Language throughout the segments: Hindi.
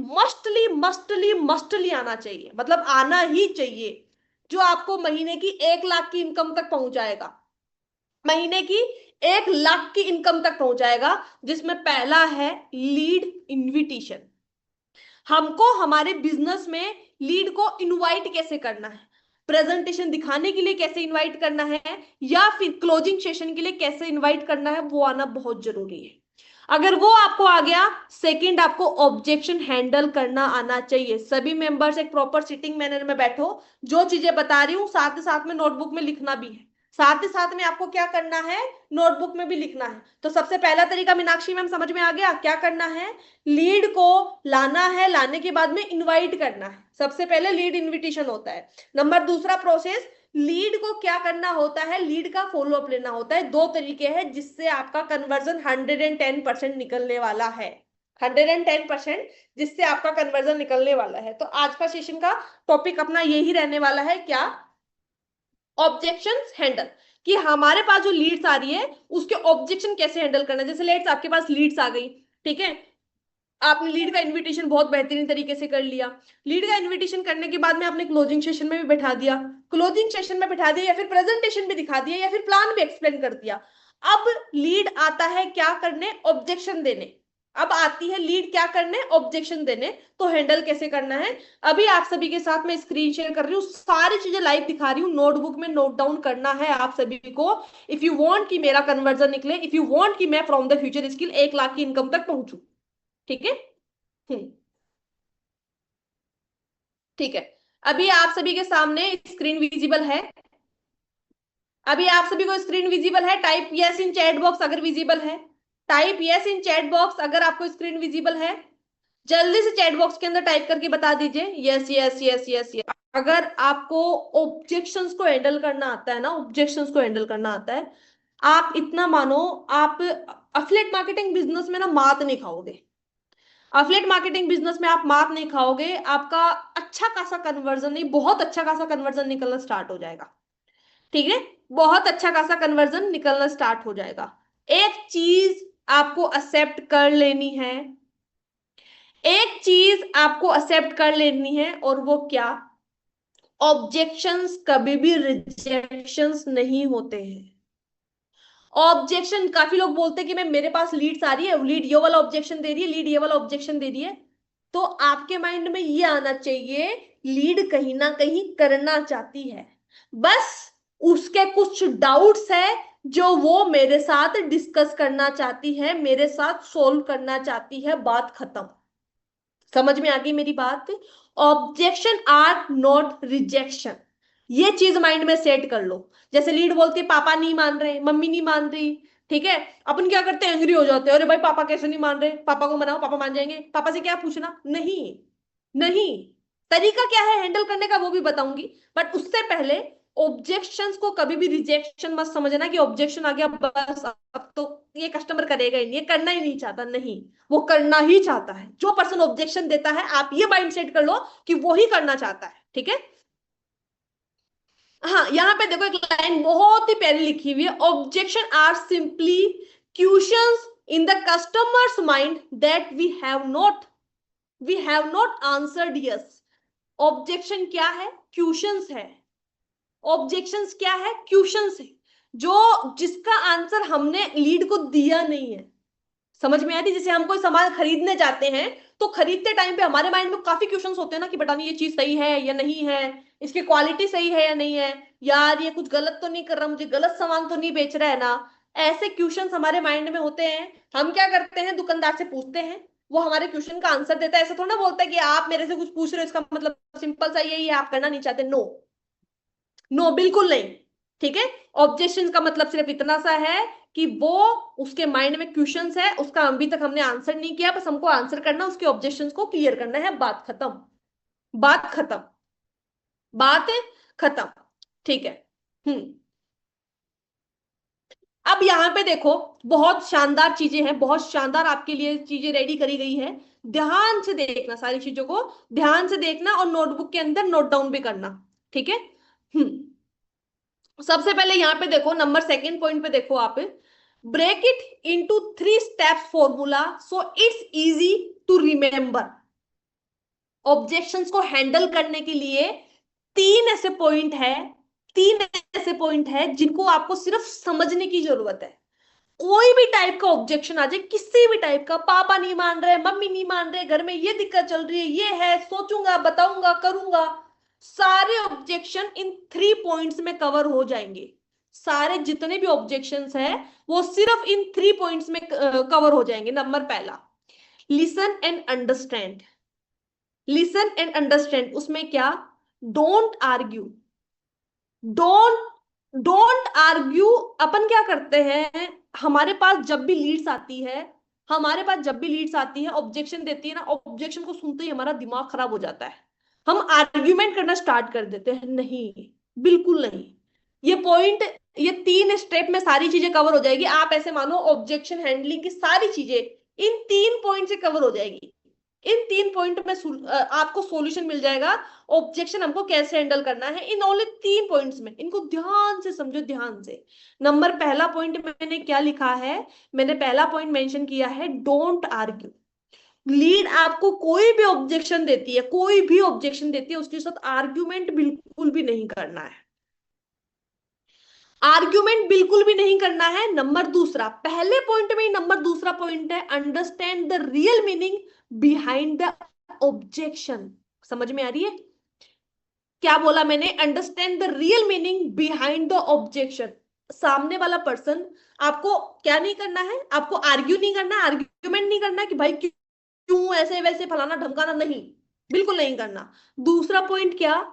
मस्टली मस्टली मस्टली आना चाहिए, मतलब आना ही चाहिए, जो आपको महीने की 1 लाख की इनकम तक पहुंचाएगा, महीने की 1 लाख की इनकम तक पहुंचाएगा। जिसमें पहला है लीड इनविटेशन। हमको हमारे बिजनेस में लीड को इनवाइट कैसे करना है, प्रेजेंटेशन दिखाने के लिए कैसे इनवाइट करना है, या फिर क्लोजिंग सेशन के लिए कैसे इनवाइट करना है, वो आना बहुत जरूरी है। अगर वो आपको आ गया, सेकंड आपको ऑब्जेक्शन हैंडल करना आना चाहिए। सभी मेंबर्स एक प्रॉपर सिटिंग मैनर में बैठो, जो चीजें बता रही हूं साथ ही साथ में नोटबुक में लिखना भी है, साथ ही साथ में आपको क्या करना है, नोटबुक में भी लिखना है। तो सबसे पहला तरीका मीनाक्षी मैम समझ में आ गया, क्या करना है, लीड को लाना है, लाने के बाद में इनवाइट करना है, सबसे पहले लीड इनविटेशन होता है। नंबर दूसरा प्रोसेस, लीड को क्या करना होता है, लीड का फॉलो अप लेना होता है। दो तरीके हैं जिससे आपका कन्वर्जन 110% निकलने वाला है, 110% जिससे आपका कन्वर्जन निकलने वाला है। तो आज का सेशन का टॉपिक अपना यही रहने वाला है, क्या, ऑब्जेक्शंस हैंडल, कि हमारे पास जो लीड्स आ रही है उसके ऑब्जेक्शन कैसे हैंडल करना है। जैसे लेट्स आपके पास लीड्स आ गई, ठीक है, आपने लीड का इनविटेशन बहुत बेहतरीन तरीके से कर लिया, लीड का इनविटेशन करने के बाद में आपने क्लोजिंग सेशन में भी बैठा दिया, क्लोजिंग सेशन में बैठा दिया, या फिर प्रेजेंटेशन भी दिखा दिया, या फिर प्लान भी एक्सप्लेन कर दिया। अब लीड आता है क्या करने, ऑब्जेक्शन देने। अब आती है लीड क्या करने, ऑब्जेक्शन देने। तो हैंडल कैसे करना है, अभी आप सभी के साथ मैं स्क्रीन शेयर कर रही हूँ, सारी चीजें लाइव दिखा रही हूँ, नोटबुक में नोट डाउन करना है आप सभी को। इफ यू वांट कि मेरा कन्वर्जन निकले, इफ यू वांट कि मैं from the future skill 1 lakh की इनकम तक पहुंचू, ठीक है। हम्म, ठीक है। अभी आप सभी के सामने स्क्रीन विजिबल है, अभी आप सभी को स्क्रीन विजिबल है, type yes in chat box अगर विजिबल है, type yes in chat box अगर आपको स्क्रीन विजिबल है, जल्दी से चैट बॉक्स के अंदर टाइप करके बता दीजिए yes yes yes yes yes. अगर आपको ऑब्जेक्शंस को हैंडल करना आता है ना, ऑब्जेक्शंस को हैंडल करना आता है, आप इतना मानो, आप अफिलिएट मार्केटिंग बिजनेस में ना मात नहीं खाओगे, अफिलिएट मार्केटिंग बिजनेस में आप मात नहीं खाओगे, आपका अच्छा खासा कन्वर्जन, नहीं बहुत अच्छा खासा कन्वर्जन निकलना स्टार्ट हो जाएगा, ठीक है, बहुत अच्छा खासा कन्वर्जन निकलना स्टार्ट हो जाएगा। एक चीज आपको एक्सेप्ट कर लेनी है, एक चीज आपको एक्सेप्ट कर लेनी है, और वो क्या, ऑब्जेक्शंस कभी भी रिजेक्शंस नहीं होते हैं। ऑब्जेक्शन, काफी लोग बोलते हैं कि मैं, मेरे पास लीड्स आ रही है, लीड ये वाला ऑब्जेक्शन दे रही है, लीड ये वाला ऑब्जेक्शन दे रही है, तो आपके माइंड में ये आना चाहिए, लीड कहीं ना कहीं करना चाहती है, बस उसके कुछ डाउट्स है जो वो मेरे साथ डिस्कस करना चाहती है, मेरे साथ सोल्व करना चाहती है, बात खत्म। समझ में आ गई मेरी बात, ऑब्जेक्शन आर नॉट रिजेक्शन, ये चीज माइंड में सेट कर लो। जैसे लीड बोलती है पापा नहीं मान रहे, मम्मी नहीं मान रही, ठीक है, अपन क्या करते हैं, एंग्री हो जाते हैं, अरे भाई पापा कैसे नहीं मान रहे, पापा को मनाओ, पापा मान जाएंगे, पापा से क्या पूछना, नहीं, नहीं, तरीका क्या है हैंडल करने का वो भी बताऊंगी, बट उससे पहले ऑब्जेक्शंस को कभी भी रिजेक्शन मत समझना कि ऑब्जेक्शन आ गया बस अब तो ये कस्टमर करेगा ही नहीं, ये करना ही नहीं चाहता, नहीं, वो करना ही चाहता है। जो पर्सन ऑब्जेक्शन देता है, आप ये माइंड सेट कर लो कि वो ही करना चाहता है, ठीक है। हाँ, यहां पे देखो एक लाइन बहुत ही प्यारी लिखी हुई है, objection are simply questions in the customers mind that we have not answered yes. Objection क्या है, क्वेश्चंस है, ऑब्जेक्शंस क्या है, क्वेश्चंस है, जो जिसका आंसर हमने लीड को दिया नहीं है। समझ में आती, जैसे हम कोई सामान खरीदने जाते हैं, तो खरीदते टाइम पे हमारे माइंड में काफी क्वेश्चंस होते हैं ना, कि पता नहीं ये चीज सही है या नहीं है, इसकी क्वालिटी सही है या नहीं है, यार ये कुछ गलत तो नहीं कर रहा, मुझे गलत सामान तो नहीं बेच रहा है ना। ऐसे क्वेश्चंस हमारे माइंड में होते हैं। हम क्या करते हैं, दुकानदार से पूछते हैं, वो हमारे क्वेश्चन का आंसर देता है, ऐसा थोड़ा ना बोलता है कि आप मेरे से कुछ पूछ रहे हो इसका मतलब सिंपल सा यही है आप करना नहीं चाहते, नो, नो बिल्कुल नहीं, ठीक है। ऑब्जेक्शन का मतलब सिर्फ इतना सा है कि वो, उसके माइंड में क्वेश्चंस है, उसका अभी तक हमने आंसर नहीं किया, बस हमको आंसर करना, उसके ऑब्जेक्शंस को क्लियर करना है, बात खत्म, बात खत्म, बात खत्म, ठीक है। हम्म, अब यहां पे देखो, बहुत शानदार चीजें हैं, बहुत शानदार आपके लिए चीजें रेडी करी गई है, ध्यान से देखना, सारी चीजों को ध्यान से देखना, और नोटबुक के अंदर नोट डाउन भी करना, ठीक है। सबसे पहले यहां पे देखो, नंबर सेकंड पॉइंट पे देखो आप, break it into 3 steps formula so it's easy to remember. Objections को हैंडल करने के लिए तीन ऐसे पॉइंट है, तीन ऐसे पॉइंट है जिनको आपको सिर्फ समझने की जरूरत है। कोई भी टाइप का ऑब्जेक्शन आ जाए, किसी भी टाइप का, पापा नहीं मान रहे, मम्मी नहीं मान रहे, घर में ये दिक्कत चल रही है, ये है, सोचूंगा, बताऊंगा, करूंगा, सारे ऑब्जेक्शन इन 3 पॉइंट्स में कवर हो जाएंगे। सारे जितने भी ऑब्जेक्शंस है वो सिर्फ इन 3 पॉइंट्स में कवर हो जाएंगे। नंबर पहला, listen and understand. Listen and understand उसमें क्या, don't argue, don't don't argue. अपन क्या करते हैं, हमारे पास जब भी लीड्स आती है, हमारे पास जब भी लीड्स आती है, ऑब्जेक्शन देती है ना, ऑब्जेक्शन को सुनते ही हमारा दिमाग खराब हो जाता है, हम आर्ग्यूमेंट करना स्टार्ट कर देते हैं। नहीं, बिल्कुल नहीं। ये पॉइंट, ये 3 स्टेप में सारी चीजें कवर हो जाएगी। आप ऐसे मानो ऑब्जेक्शन हैंडलिंग की सारी चीजें इन 3 पॉइंट से कवर हो जाएगी। इन 3 पॉइंट में आपको सॉल्यूशन मिल जाएगा, ऑब्जेक्शन हमको कैसे हैंडल करना है, इन ओनली 3 पॉइंट्स में। इनको ध्यान से समझो, ध्यान से। नंबर पहला पॉइंट मैंने क्या लिखा है, मैंने पहला पॉइंट मेंशन किया है, डोंट आर्ग्यू। लीड आपको कोई भी ऑब्जेक्शन देती है, कोई भी ऑब्जेक्शन देती है, उसके साथ आर्ग्यूमेंट बिल्कुल भी नहीं करना है, आर्ग्यूमेंट बिल्कुल भी नहीं करना है। नंबर दूसरा, पहले पॉइंट में ही नंबर दूसरा पॉइंट है, understand the real meaning behind the objection. समझ में आ रही है क्या बोला मैंने, understand the real meaning behind the objection. सामने वाला पर्सन, आपको क्या नहीं करना है, आपको आर्ग्यू नहीं करना, आर्ग्यूमेंट नहीं करना कि भाई क्यों ऐसे वैसे फलाना ढमकाना, नहीं, बिल्कुल नहीं करना। दूसरा पॉइंट क्या,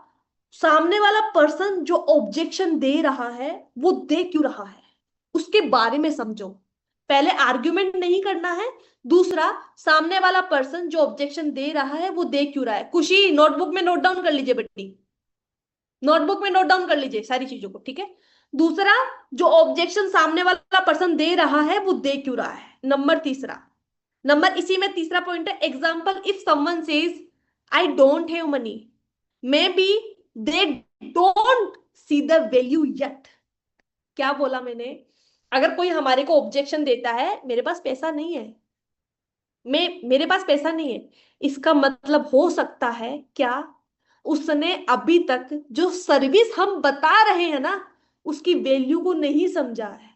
सामने वाला पर्सन जो ऑब्जेक्शन दे रहा है वो दे क्यों रहा है, उसके बारे में समझो। पहले आर्ग्यूमेंट नहीं करना है, दूसरा सामने वाला पर्सन जो ऑब्जेक्शन दे रहा है वो दे क्यों रहा है। खुशी नोटबुक में नोट डाउन कर लीजिए बेटी, नोटबुक में नोट डाउन कर लीजिए सारी चीजों को, ठीक है। दूसरा, जो ऑब्जेक्शन सामने वाला पर्सन दे रहा है वो दे क्यों रहा है। नंबर तीसरा, नंबर इसी में तीसरा पॉइंट है, example, if someone says I don't have money, may be they don't see the value yet. क्या बोला मैंने, अगर कोई हमारे को ऑब्जेक्शन देता है, मेरे पास पैसा नहीं है, मेरे पास पैसा नहीं है, इसका मतलब हो सकता है क्या, उसने अभी तक जो सर्विस हम बता रहे हैं ना, उसकी वैल्यू को नहीं समझा है,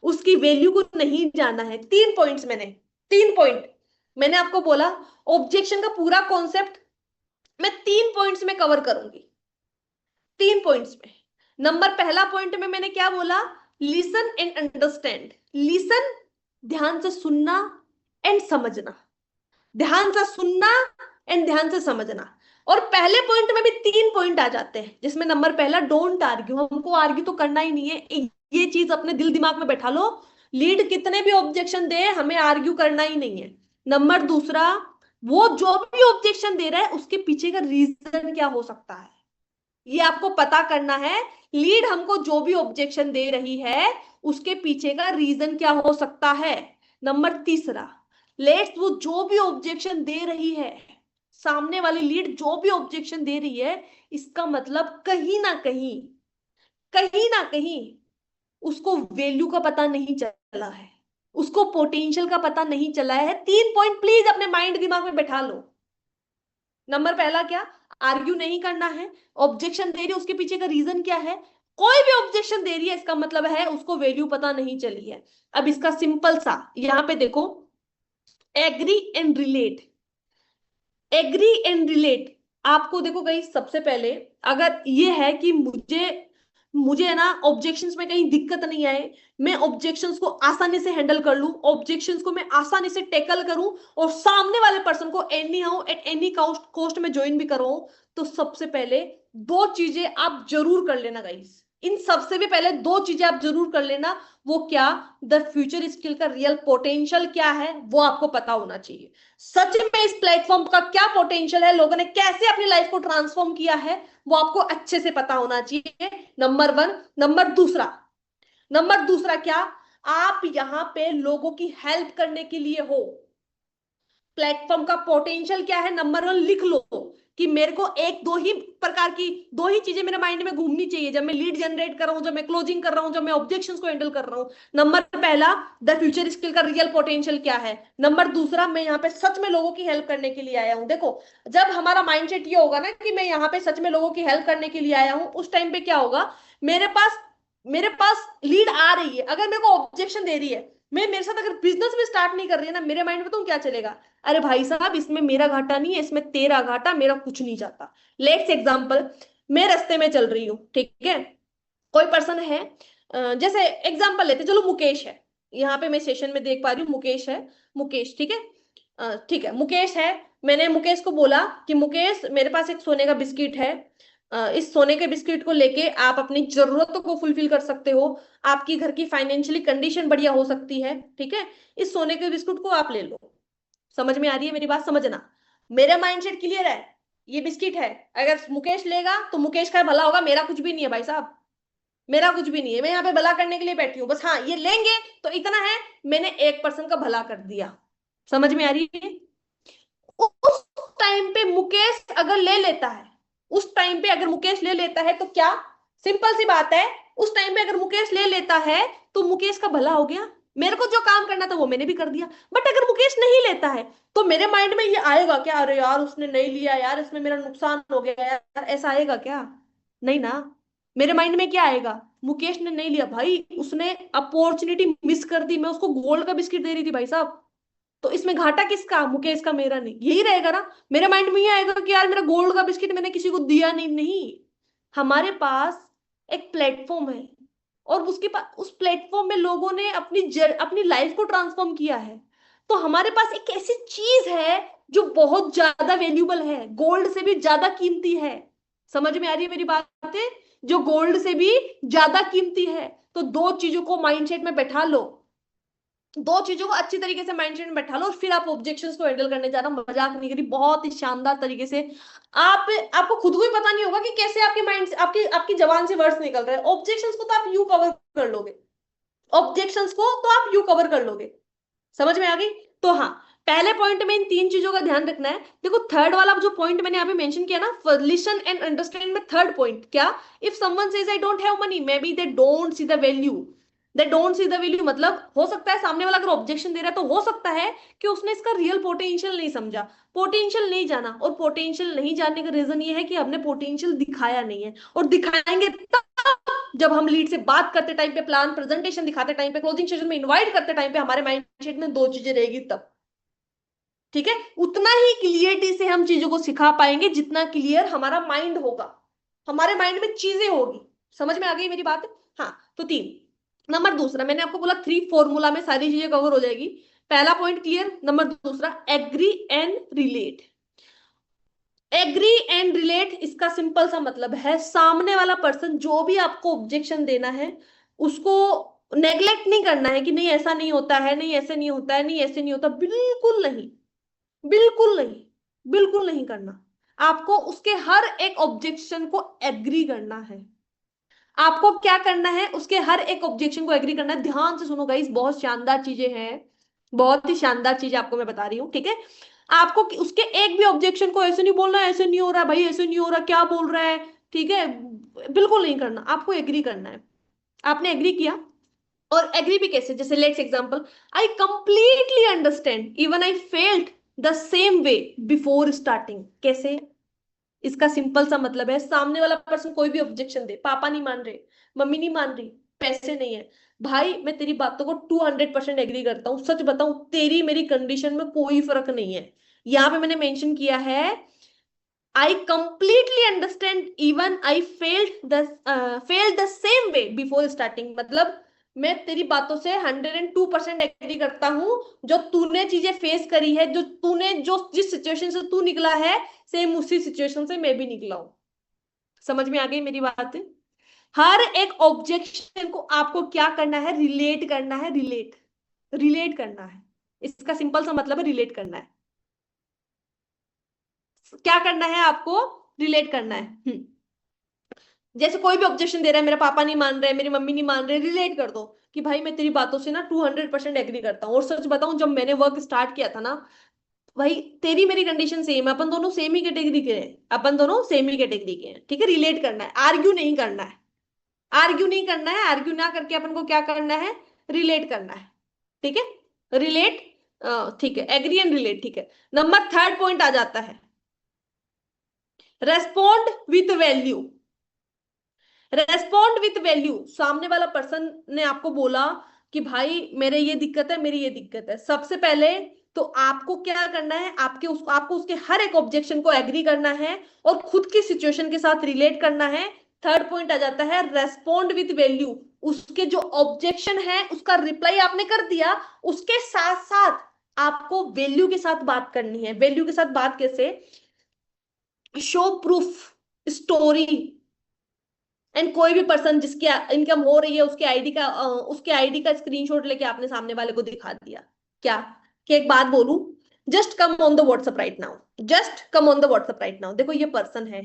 उसकी वैल्यू को नहीं जाना है। 3 पॉइंट्स मैंने, 3 पॉइंट मैंने आपको बोला, ऑब्जेक्शन का पूरा कॉन्सेप्ट मैं 3 पॉइंट्स में कवर करूंगी, 3 पॉइंट्स में। नंबर पहला पॉइंट में मैंने क्या बोला, लिसन एंड अंडरस्टैंड। लिसन, ध्यान से सुनना एंड समझना, ध्यान से सुनना एंड ध्यान से समझना। और पहले पॉइंट में भी 3 पॉइंट आ जाते हैं, जिसमें नंबर पहला, डोंट आर्ग्यू, हमको आर्ग्यू तो करना ही नहीं है, ये चीज अपने दिल दिमाग में बैठा लो, लीड कितने भी ऑब्जेक्शन दे हमें आर्ग्यू करना ही नहीं है। नंबर दूसरा, वो जो भी ऑब्जेक्शन दे रहा है उसके पीछे का रीजन क्या हो सकता है, ये आपको पता करना है। लीड हमको जो भी ऑब्जेक्शन दे रही है उसके पीछे का रीजन क्या हो सकता है। नंबर तीसरा, लेट्स, वो जो भी ऑब्जेक्शन दे रही है, सामने वाली लीड जो भी ऑब्जेक्शन दे रही है, इसका मतलब कहीं ना कहीं, कहीं ना कहीं उसको वैल्यू का पता नहीं चला है, उसको पोटेंशियल का पता नहीं चला है। 3 पॉइंट प्लीज अपने माइंड दिमाग में बैठा लो। नंबर पहला क्या, आर्ग्यू नहीं करना है, ऑब्जेक्शन दे रही है उसके पीछे का रीजन क्या है, कोई भी ऑब्जेक्शन दे रही है इसका मतलब है उसको वैल्यू पता नहीं चली है। अब इसका सिंपल सा यहां पे देखो, agree and relate, agree and relate. आपको देखो कहीं सबसे पहले, अगर ये है कि मुझे मुझे है ना ऑब्जेक्शंस में कहीं दिक्कत नहीं आए, मैं ऑब्जेक्शंस को आसानी से हैंडल कर लूं, ऑब्जेक्शंस को मैं आसानी से टैकल करूं, और सामने वाले पर्सन को any how at any cost में ज्वाइन भी करो, तो सबसे पहले 2 चीजें आप जरूर कर लेना गाइस। इन सबसे भी पहले 2 चीजें आप जरूर कर लेना। वो क्या, द फ्यूचर स्किल का रियल पोटेंशियल क्या है वो आपको पता होना चाहिए। सच में इस प्लेटफॉर्म का क्या पोटेंशियल है, लोगों ने कैसे अपनी लाइफ को ट्रांसफॉर्म किया है, वो आपको अच्छे से पता होना चाहिए। नंबर 1। नंबर दूसरा क्या, आप यहां पे लोगों की हेल्प करने के लिए हो। प्लेटफॉर्म का पोटेंशियल क्या है, नंबर 1 लिख लो, कि मेरे को एक दो ही प्रकार की, दो ही चीजें मेरे माइंड में घूमनी चाहिए जब मैं लीड जनरेट कर रहा हूँ, जब मैं क्लोजिंग कर रहा हूँ, जब मैं ऑब्जेक्शंस को हैंडल कर रहा हूँ। नंबर पहला, द फ्यूचर स्किल का रियल पोटेंशियल क्या है। नंबर दूसरा, मैं यहाँ पे सच में लोगों की हेल्प करने के लिए आया हूँ। देखो, जब हमारा माइंडसेट ये होगा ना कि मैं यहाँ पे सच में लोगों की हेल्प करने के लिए आया हूँ, उस टाइम पे क्या होगा, मेरे पास मेरे पास लीड आ रही है, अगर मेरे को ऑब्जेक्शन दे रही है, मैं मेरे साथ अगर बिजनेस भी स्टार्ट नहीं कर रही है ना, मेरे माइंड में तो क्या चलेगा, अरे भाई साहब इसमें मेरा घाटा नहीं है, इसमें तेरा घाटा, मेरा कुछ नहीं जाता। लेट्स एग्जांपल, मैं रास्ते में चल रही हूँ, ठीक है, कोई पर्सन है, जैसे एग्जांपल लेते, चलो मुकेश है, यहाँ पे मैं सेशन में देख पा रही हूँ मुकेश है, मुकेश, ठीक है, ठीक है, मुकेश है। मैंने मुकेश को बोला कि मुकेश, मेरे पास एक सोने का बिस्किट है, इस सोने के बिस्किट को लेके आप अपनी जरूरतों को फुलफिल कर सकते हो, आपकी घर की फाइनेंशियली कंडीशन बढ़िया हो सकती है, ठीक है, इस सोने के बिस्कुट को आप ले लो। समझ में आ रही है मेरी बात, समझना, मेरा माइंडसेट क्लियर है, ये बिस्किट है, अगर मुकेश लेगा तो मुकेश का भला होगा, मेरा कुछ भी नहीं है भाई साहब, मेरा कुछ भी नहीं है, मैं यहाँ पे भला करने के लिए बैठी हूँ बस, हाँ ये लेंगे तो इतना है, मैंने एक पर्सन का भला कर दिया। समझ में आ रही है। उस टाइम पे मुकेश अगर ले लेता है, उस टाइम पे अगर मुकेश ले लेता है तो क्या, सिंपल सी बात है, उस टाइम पे अगर मुकेश ले लेता है तो मुकेश का भला हो गया, मेरे को जो काम करना था वो मैंने भी कर दिया। बट अगर मुकेश नहीं लेता है तो मेरे माइंड में ये आएगा क्या, अरे यार उसने नहीं लिया यार, इसमें मेरा नुकसान हो गया यार, ऐसा आएगा क्या, नहीं ना। मेरे माइंड में क्या आएगा, मुकेश ने नहीं लिया भाई, उसने अपॉर्चुनिटी मिस कर दी, मैं उसको गोल्ड का बिस्किट दे रही थी भाई साहब, तो इसमें घाटा किसका, मुकेश का, मेरा नहीं, यही रहेगा ना। मेरे माइंड में ये आएगा कि यार मेरा गोल्ड का बिस्किट मैंने किसी को दिया नहीं, नहीं, हमारे पास एक प्लेटफॉर्म है, और उसके पास, उस प्लेटफॉर्म में लोगों ने अपनी लाइफ को ट्रांसफॉर्म किया है, तो हमारे पास एक ऐसी चीज है जो बहुत ज्यादा वैल्यूबल है, गोल्ड से भी ज्यादा कीमती है। समझ में आ रही है मेरी बातें, जो गोल्ड से भी ज्यादा कीमती है। तो दो चीजों को माइंडसेट में बैठा लो, दो चीजों को अच्छी तरीके से माइंडसेट में बैठा लो, और फिर आप ऑब्जेक्शंस को हैंडल करने जाना, मजाक नहीं करी, बहुत ही शानदार तरीके से। आप आपको खुद को ही पता नहीं होगा कि कैसे आपके माइंड से, आपकी आपकी जबान से वर्ड्स निकल रहे हैं। ऑब्जेक्शंस को तो आप यू कवर कर लोगे, ऑब्जेक्शंस को तो आप यू कवर कर लोगे। समझ में आ गई। तो हाँ, पहले पॉइंट में इन तीन चीजों का ध्यान रखना है। देखो थर्ड वाला जो पॉइंट मैंने यहाँ पे मेंशन किया ना, लिसन एंड अंडरस्टैंड में थर्ड पॉइंट क्या, if someone says I don't have money, may be they don't see the value, they don't see the value, मतलब हो सकता है सामने वाला अगर ऑब्जेक्शन दे रहा है तो हो सकता है कि उसने इसका रियल पोटेंशियल नहीं समझा, पोटेंशियल नहीं जाना, और पोटेंशियल नहीं जानने का रीजन ये है कि हमने पोटेंशियल दिखाया नहीं है, और दिखाएंगे तब जब हम लीड से बात करते टाइम पे, प्लान प्रेजेंटेशन दिखाते टाइम पे, क्लोजिंग सेशन में इनवाइट करते टाइम पे, हमारे माइंडसेट में दो चीजें रहेगी तब, ठीक है, उतना ही क्लियरिटी से हम चीजों को सिखा पाएंगे जितना क्लियर हमारा माइंड होगा, हमारे माइंड में चीजें होगी। समझ में आ गई मेरी बात। हाँ, तो तीन, नंबर दूसरा, मैंने आपको बोला थ्री फॉर्मूला में सारी चीजें कवर हो जाएगी। पहला पॉइंट क्लियर, नंबर दूसरा agree and relate. Agree and relate, इसका सिंपल सा मतलब है, सामने वाला पर्सन जो भी आपको ऑब्जेक्शन देना है उसको नेग्लेक्ट नहीं करना है कि नहीं ऐसा नहीं होता है, नहीं ऐसे नहीं होता है, नहीं ऐसे नहीं होता, बिल्कुल नहीं, बिल्कुल नहीं, बिल्कुल नहीं करना। आपको उसके हर एक ऑब्जेक्शन को एग्री करना है। आपको क्या करना है, उसके हर एक ऑब्जेक्शन को एग्री करना है। ध्यान से सुनो गाइस, बहुत शानदार चीजें हैं, बहुत ही शानदार चीजें आपको मैं बता रही हूँ, ठीक है। आपको उसके एक भी ऑब्जेक्शन को ऐसे नहीं बोलना, ऐसे नहीं हो रहा भाई, ऐसे नहीं हो रहा, क्या बोल रहा है, ठीक है, बिल्कुल नहीं करना, आपको एग्री करना है। आपने एग्री किया, और एग्री भी कैसे, जैसे let's example, I completely understand even I felt the same way before starting. कैसे, इसका सिंपल सा मतलब है, सामने वाला पर्सन कोई भी ऑब्जेक्शन दे, पापा नहीं मान रहे, मम्मी नहीं मान रही, पैसे नहीं है, भाई मैं तेरी बातों को 200% एग्री करता हूँ, सच बताऊं तेरी मेरी कंडीशन में कोई फर्क नहीं है। यहाँ पे मैंने मेंशन किया है, I completely understand even I failed the same way before starting, मतलब मैं तेरी बातों से 102% एग्री करता हूं, जो तूने चीजें फेस करी है, जो तूने जो जिस सिचुएशन से तू निकला है, सेम उसी सिचुएशन से मैं भी निकला हूं। समझ में आ गई मेरी बात। हर एक ऑब्जेक्शन को आपको क्या करना है, रिलेट करना है, रिलेट, रिलेट करना है, इसका सिंपल सा मतलब है रिलेट करना है। क्या करना है आपको, रिलेट करना है। जैसे कोई भी ऑब्जेक्शन दे रहा है, मेरा पापा नहीं मान रहे, मेरी मम्मी नहीं मान रहे, रिलेट कर दो कि भाई मैं तेरी बातों से ना 200% एग्री करता हूँ, और सच बताऊं जब मैंने वर्क स्टार्ट किया था ना, भाई तेरी मेरी कंडीशन सेम है, अपन दोनों सेम ही कैटेगरी के हैं, अपन दोनों सेम ही कैटेगरी के हैं, ठीक है। रिलेट करना है, आर्ग्यू नहीं करना है, आर्ग्यू नहीं करना है। आर्ग्यू ना करके अपन को क्या करना है, रिलेट करना है, ठीक है। रिलेट, ठीक है, एग्री एंड रिलेट, ठीक है। नंबर थर्ड पॉइंट आ जाता है, respond with value. Respond with value, सामने वाला पर्सन ने आपको बोला कि भाई मेरे ये दिक्कत है, मेरी ये दिक्कत है, सबसे पहले तो आपको क्या करना है, आपको उसके हर एक ऑब्जेक्शन को एग्री करना है और खुद की सिचुएशन के साथ रिलेट करना है। थर्ड पॉइंट आ जाता है रेस्पॉन्ड विथ वैल्यू। उसके जो ऑब्जेक्शन है उसका रिप्लाई आपने कर दिया, उसके साथ साथ आपको वैल्यू के साथ बात करनी है। वैल्यू के साथ बात कैसे, शो प्रूफ, स्टोरी, एंड कोई भी पर्सन जिसकी इनकम हो रही है उसके आईडी का स्क्रीनशॉट लेके आपने सामने वाले को दिखा दिया। क्या, कि एक बात बोलूं, just come on the WhatsApp right now, just come on the WhatsApp right now, देखो ये पर्सन है,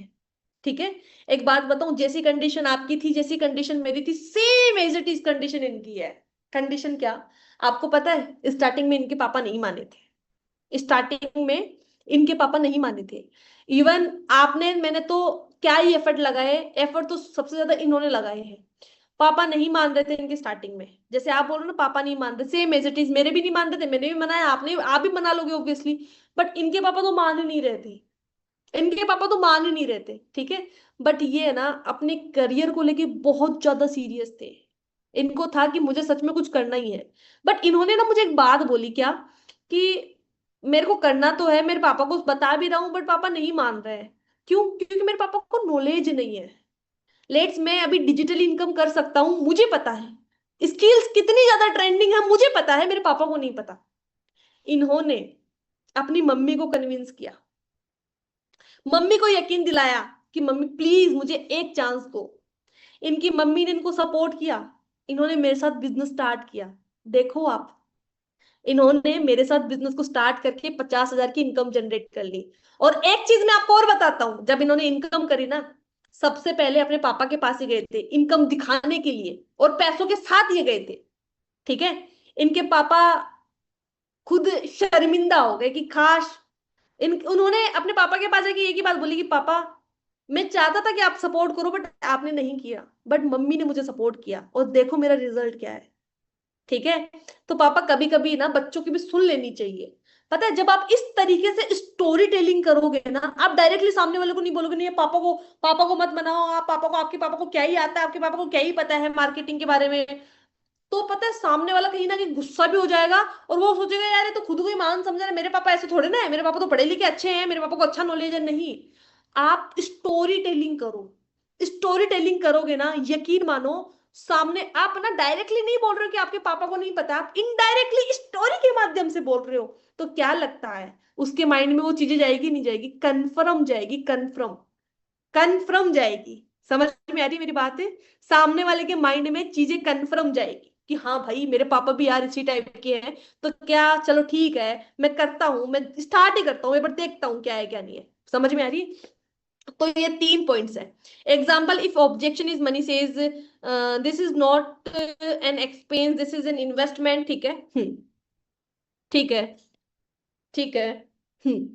ठीक है। एक बात बताऊं, जैसी कंडीशन आपकी थी, जैसी कंडीशन मेरी थी, same as it is condition इनकी है। कंडीशन क्या, आपको पता है, स्टार्टिंग में इनके पापा नहीं माने थे, स्टार्टिंग में इनके पापा नहीं माने थे। इवन आपने मैंने तो क्या ही एफर्ट लगाए, एफर्ट तो सबसे ज्यादा इन्होंने लगाए हैं। पापा नहीं मान रहे थे इनके स्टार्टिंग में, जैसे आप बोल रहे हो ना पापा नहीं मान रहे, सेम एज इट इज मेरे भी नहीं मान रहे थे, मैंने भी मनाया, आप भी मना लोगे ऑब्वियसली। बट इनके पापा तो मान ही नहीं रहे थे, इनके पापा तो मान ही नहीं रहे थे, ठीक है। बट ये है ना, अपने करियर को लेके बहुत ज्यादा सीरियस थे। इनको था कि मुझे सच में कुछ करना ही है। बट इन्होंने ना मुझे एक बात बोली, क्या, कि मेरे को करना तो है, मेरे पापा को बता भी रहा हूँ, बट पापा नहीं मान रहे हैं। क्यों, क्योंकि मेरे पापा को नॉलेज नहीं है। लेट्स, मैं अभी डिजिटल इनकम कर सकता हूँ, मुझे पता है, स्किल्स कितनी ज्यादा ट्रेंडिंग है मुझे पता है, मेरे पापा को नहीं पता। इन्होंने अपनी मम्मी को कन्विंस किया, मम्मी को यकीन दिलाया कि मम्मी प्लीज मुझे एक चांस दो। इनकी मम्मी ने इनको सपोर्ट किया, इन्होंने मेरे साथ बिजनेस स्टार्ट किया। देखो आप, इन्होंने मेरे साथ बिजनेस को स्टार्ट करके 50,000 की इनकम जनरेट कर ली। और एक चीज मैं आपको और बताता हूं, जब इन्होंने इनकम करी ना, सबसे पहले अपने पापा के पास ही गए थे इनकम दिखाने के लिए, और पैसों के साथ ये गए थे, ठीक है। इनके पापा खुद शर्मिंदा हो गए कि काश, इन उन्होंने अपने पापा के पास जाके एक ही बात बोली कि पापा, मैं चाहता था कि आप सपोर्ट करो बट आपने नहीं किया, बट मम्मी ने मुझे सपोर्ट किया और देखो मेरा रिजल्ट क्या है, ठीक है। तो पापा कभी कभी ना बच्चों की भी सुन लेनी चाहिए। पता है, जब आप इस तरीके से स्टोरी टेलिंग करोगे ना, आप डायरेक्टली सामने वाले को नहीं बोलोगे नहीं पापा को मत बनाओ, आप पापा को, आपके पापा को क्या ही आता है, आपके पापा को क्या ही पता है मार्केटिंग के बारे में। तो पता है सामने वाला कहीं ना कहीं गुस्सा भी हो जाएगा, और वो सोचेगा यार ये तो खुद को ही मान समझ रहा है, मेरे पापा ऐसे थोड़े ना है, मेरे पापा तो पढ़े लिखे अच्छे हैं, मेरे पापा को अच्छा नॉलेज है। नहीं, आप स्टोरी टेलिंग करो, स्टोरी टेलिंग करोगे ना, यकीन मानो, सामने आप ना डायरेक्टली नहीं बोल रहे हो कि आपके पापा को नहीं पता, आप इनडायरेक्टली स्टोरी के माध्यम से बोल रहे हो। तो क्या लगता है उसके माइंड में वो चीजें जाएगी नहीं जाएगी, कन्फर्म जाएगी, कन्फर्म, कन्फर्म जाएगी। समझ में आ रही मेरी बात है, सामने वाले के माइंड में चीजें कन्फर्म जाएगी कि हाँ भाई मेरे पापा भी यार इसी टाइप के हैं, तो क्या, चलो ठीक है, मैं करता हूं, मैं स्टार्ट ही करता हूँ, एक बार देखता हूँ क्या है क्या नहीं है। समझ में आ रही है। तो ये 3 पॉइंट्स है। Example, if objection is money says this is not an expense, this is an investment, ठीक है। ठीक है, ठीक है। हम्म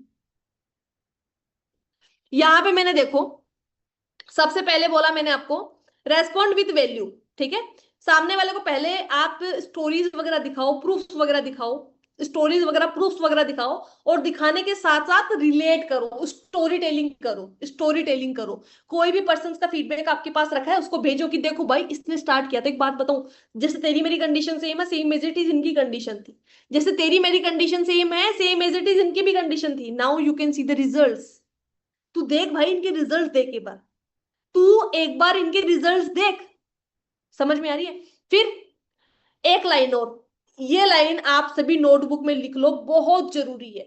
यहाँ पे मैंने देखो, सबसे पहले बोला मैंने आपको, रेस्पॉन्ड विथ वैल्यू, ठीक है। सामने वाले को पहले आप स्टोरीज वगैरह दिखाओ, प्रूफ्स वगैरह दिखाओ, स्टोरीज वगैरह प्रूफ्स वगैरह दिखाओ, और दिखाने के साथ साथ रिलेट करो, स्टोरी टेलिंग करो, स्टोरी टेलिंग करो। कोई भी पर्सन का फीडबैक आपके पास रखा है उसको भेजो कि देखो भाई इसने स्टार्ट किया। तो एक बात बताऊं, जैसे तेरी मेरी कंडीशन सेम है, सेम एज इट इज इनकी कंडीशन थी, जैसे तेरी मेरी कंडीशन सेम है, सेम एज इट इज इनकी भी कंडीशन थी। Now you can see the results. तू देख भाई इनके रिजल्ट देख एक बार, तू एक बार इनके रिजल्ट्स देख। समझ में आ रही है। फिर एक लाइन और, ये लाइन आप सभी नोटबुक में लिख लो, बहुत जरूरी है,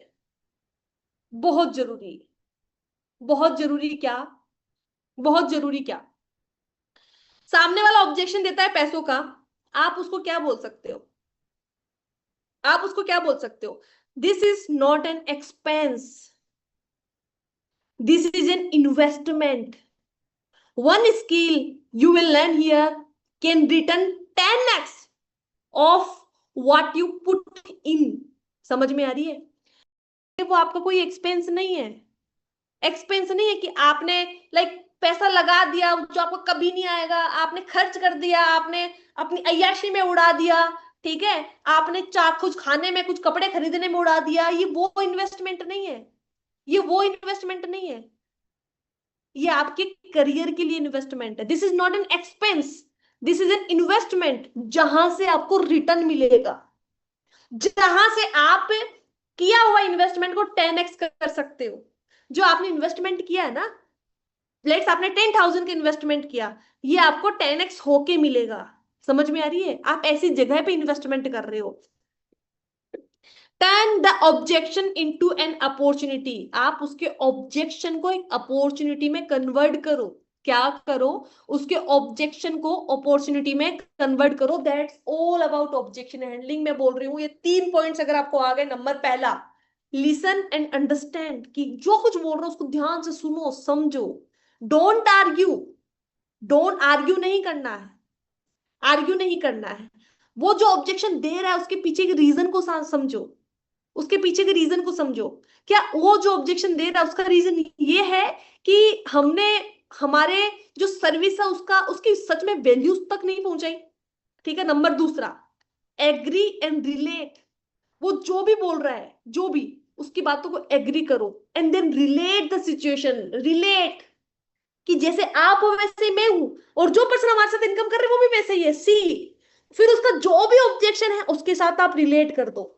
बहुत जरूरी है, बहुत जरूरी क्या, बहुत जरूरी क्या। सामने वाला ऑब्जेक्शन देता है पैसों का, आप उसको क्या बोल सकते हो, आप उसको क्या बोल सकते हो, this is not an expense, this is an investment, one skill you will learn here can return 10x of what you put in। समझ में आ रही है। वो आपका कोई एक्सपेंस नहीं है। एक्सपेंस नहीं है कि आपने लाइक पैसा लगा दिया जो आपको कभी नहीं आएगा, आपने खर्च कर दिया, आपने अपनी अय्याशी में उड़ा दिया, ठीक है, आपने चार कुछ खाने में कुछ कपड़े खरीदने में उड़ा दिया, ये वो इन्वेस्टमेंट नहीं है। ये वो इन्वेस्टमेंट नहीं है। ये आपके करियर के लिए इन्वेस्टमेंट है। This is not an expense, this is an investment, जहां से आपको रिटर्न मिलेगा, जहां से आप किया हुआ इन्वेस्टमेंट को 10x कर सकते हो। जो आपने इन्वेस्टमेंट किया है ना, लेट्स आपने 10,000 का इन्वेस्टमेंट किया, ये आपको 10x होके मिलेगा। समझ में आ रही है? आप ऐसी जगह पे इन्वेस्टमेंट कर रहे हो। Turn the objection into an opportunity, आप उसके ऑब्जेक्शन को एक अपॉर्चुनिटी में कन्वर्ट करो। क्या करो? उसके ऑब्जेक्शन को अपॉर्चुनिटी में कन्वर्ट करो। That's all about objection handling. मैं बोल रही हूँ ये 3 पॉइंट्स अगर आपको आ गए, नंबर पहला, लिसन एंड अंडरस्टैंड, कि जो कुछ बोल रहा हूं उसको ध्यान से सुनो, समझो। डोंट आर्ग्यू, डोंट आर्ग्यू नहीं करना है, आर्ग्यू नहीं करना है। वो जो ऑब्जेक्शन दे रहा है उसके पीछे के रीजन को समझो, उसके पीछे के रीजन को समझो। क्या वो जो ऑब्जेक्शन दे रहा है उसका रीजन ये है कि हमने हमारे जो सर्विस है उसका उसकी सच में वैल्यूज तक नहीं पहुंचाई? ठीक है। नंबर दूसरा, एग्री एंड रिलेट। वो जो भी बोल रहा है, जो भी, उसकी बातों को एग्री करो and then relate the situation. Relate, कि जैसे आप हो वैसे मैं हूं, और जो पर्सन हमारे साथ इनकम कर रहे हैं वो भी वैसे ही है, सी। फिर उसका जो भी ऑब्जेक्शन है उसके साथ आप रिलेट कर दो,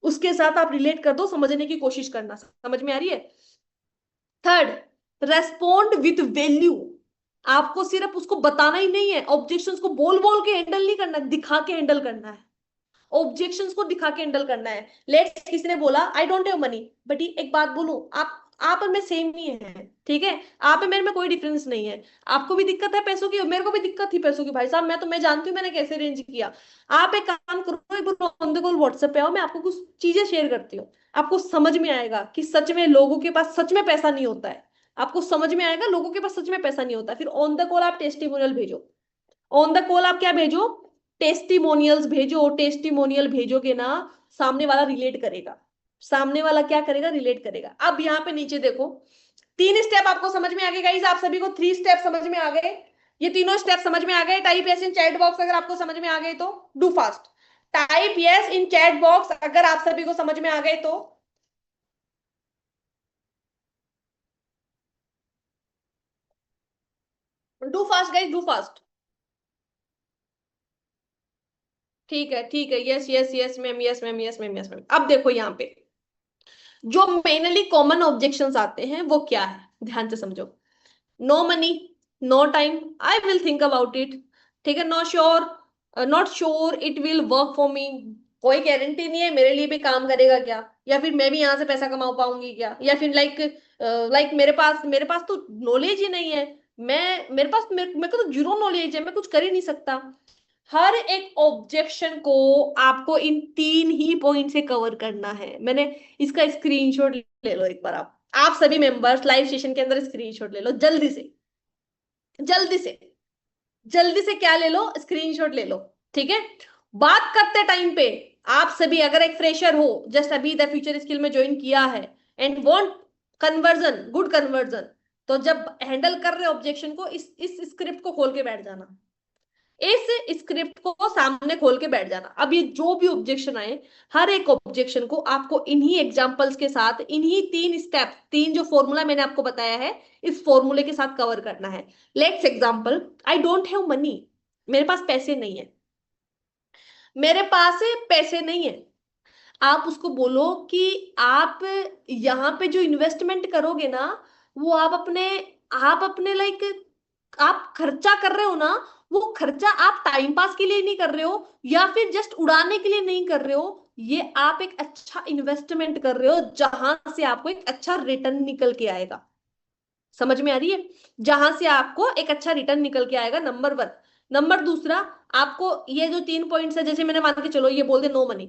उसके साथ आप रिलेट कर दो, समझने की कोशिश करना। समझ में आ रही है? Third, respond with value. आपको सिर्फ उसको बताना ही नहीं है, ऑब्जेक्शंस को बोल बोल के हैंडल नहीं करना, दिखा के हैंडल करना है। ऑब्जेक्शंस को दिखा के हैंडल करना है। लेट्स किसी ने बोला I don't have money, but एक बात बोलूं, आप और मैं सेम ही है, ठीक है, आप और मेरे में कोई डिफरेंस नहीं है। आपको भी दिक्कत है पैसों की, मेरे को भी दिक्कत थी पैसों की, भाई साहब मैं जानती हूँ मैंने कैसे अरेंज किया। आप एक काम करो, एक बार ऑन द कॉल व्हाट्सएप पे आओ, मैं आपको कुछ चीजें शेयर करती हूँ। आपको समझ में आएगा कि सच में लोगों के पास सच में पैसा नहीं होता है। आपको समझ में आएगा लोगों के पास सच में पैसा नहीं होता है। फिर ऑन द कॉल आप टेस्टिमोनियल भेजो, ऑन द कॉल आप क्या भेजो, टेस्टिमोनियल्स भेजो। टेस्टिमोनियल भेजोगे ना, सामने वाला रिलेट करेगा, सामने वाला क्या करेगा, रिलेट करेगा। अब यहाँ पे नीचे देखो, 3 स्टेप आपको समझ में आ गए गाइस, आप सभी को 3 स्टेप समझ में आ गए? ये तीनों स्टेप समझ में आ गए? Type yes in chat box अगर आपको समझ में आ गए तो, do fast. Type yes in chat box अगर आप सभी को समझ में आ गए तो। Do fast guys, do fast. ठीक है, ठीक है, yes yes yes ma'am, yes ma'am, yes ma'am, yes ma'am. अब देखो यहाँ पे जो मेनली कॉमन ऑब्जेक्शंस आते हैं वो क्या है, ध्यान से समझो। No money, no time, I will think about it, ठीक है, no sure, not sure it will work for me, कोई गारंटी नहीं है मेरे लिए भी काम करेगा क्या, या फिर मैं भी यहाँ से पैसा कमा पाऊंगी क्या, या फिर लाइक मेरे पास तो नॉलेज ही नहीं है, मेरे को तो जीरो नॉलेज है, मैं कुछ कर ही नहीं सकता। हर एक ऑब्जेक्शन को आपको इन 3 ही पॉइंट से कवर करना है। मैंने इसका स्क्रीनशॉट ले लो एक बार, आप सभी मेंबर्स लाइव सेशन के अंदर स्क्रीनशॉट ले लो, जल्दी से, जल्दी से, जल्दी से क्या ले लो, स्क्रीनशॉट ले लो, ठीक है। बात करते टाइम पे आप सभी अगर एक फ्रेशर हो, जस्ट अभी द फ्यूचर स्किल में ज्वाइन किया है and want conversion, good conversion, तो जब हैंडल कर रहे ऑब्जेक्शन को इस स्क्रिप्ट को खोल के बैठ जाना, इस स्क्रिप्ट को सामने खोल के बैठ जाना। अब ये जो भी ऑब्जेक्शन आए, हर एक ऑब्जेक्शन को आपको इन्हीं एग्जांपल्स के साथ, इन्हीं 3 स्टेप, 3 जो फॉर्मूला मैंने आपको बताया है, इस फॉर्मूले के साथ कवर करना है। Let's example, I don't have money, मेरे पास पैसे नहीं है, मेरे पास पैसे नहीं है। आप उसको बोलो कि आप यहाँ पे जो इन्वेस्टमेंट करोगे ना, वो आप अपने लाइक आप खर्चा कर रहे हो ना, वो खर्चा आप टाइम पास के लिए नहीं कर रहे हो, या फिर जस्ट उड़ाने के लिए नहीं कर रहे हो, ये आप एक अच्छा इन्वेस्टमेंट कर रहे हो, जहां से आपको एक अच्छा रिटर्न निकल के आएगा। समझ में आ रही है? जहां से आपको एक अच्छा रिटर्न निकल के आएगा, नंबर 1। नंबर दूसरा, आपको ये जो 3 पॉइंट्स है, जैसे मैंने मान के चलो ये बोल दे नो मनी,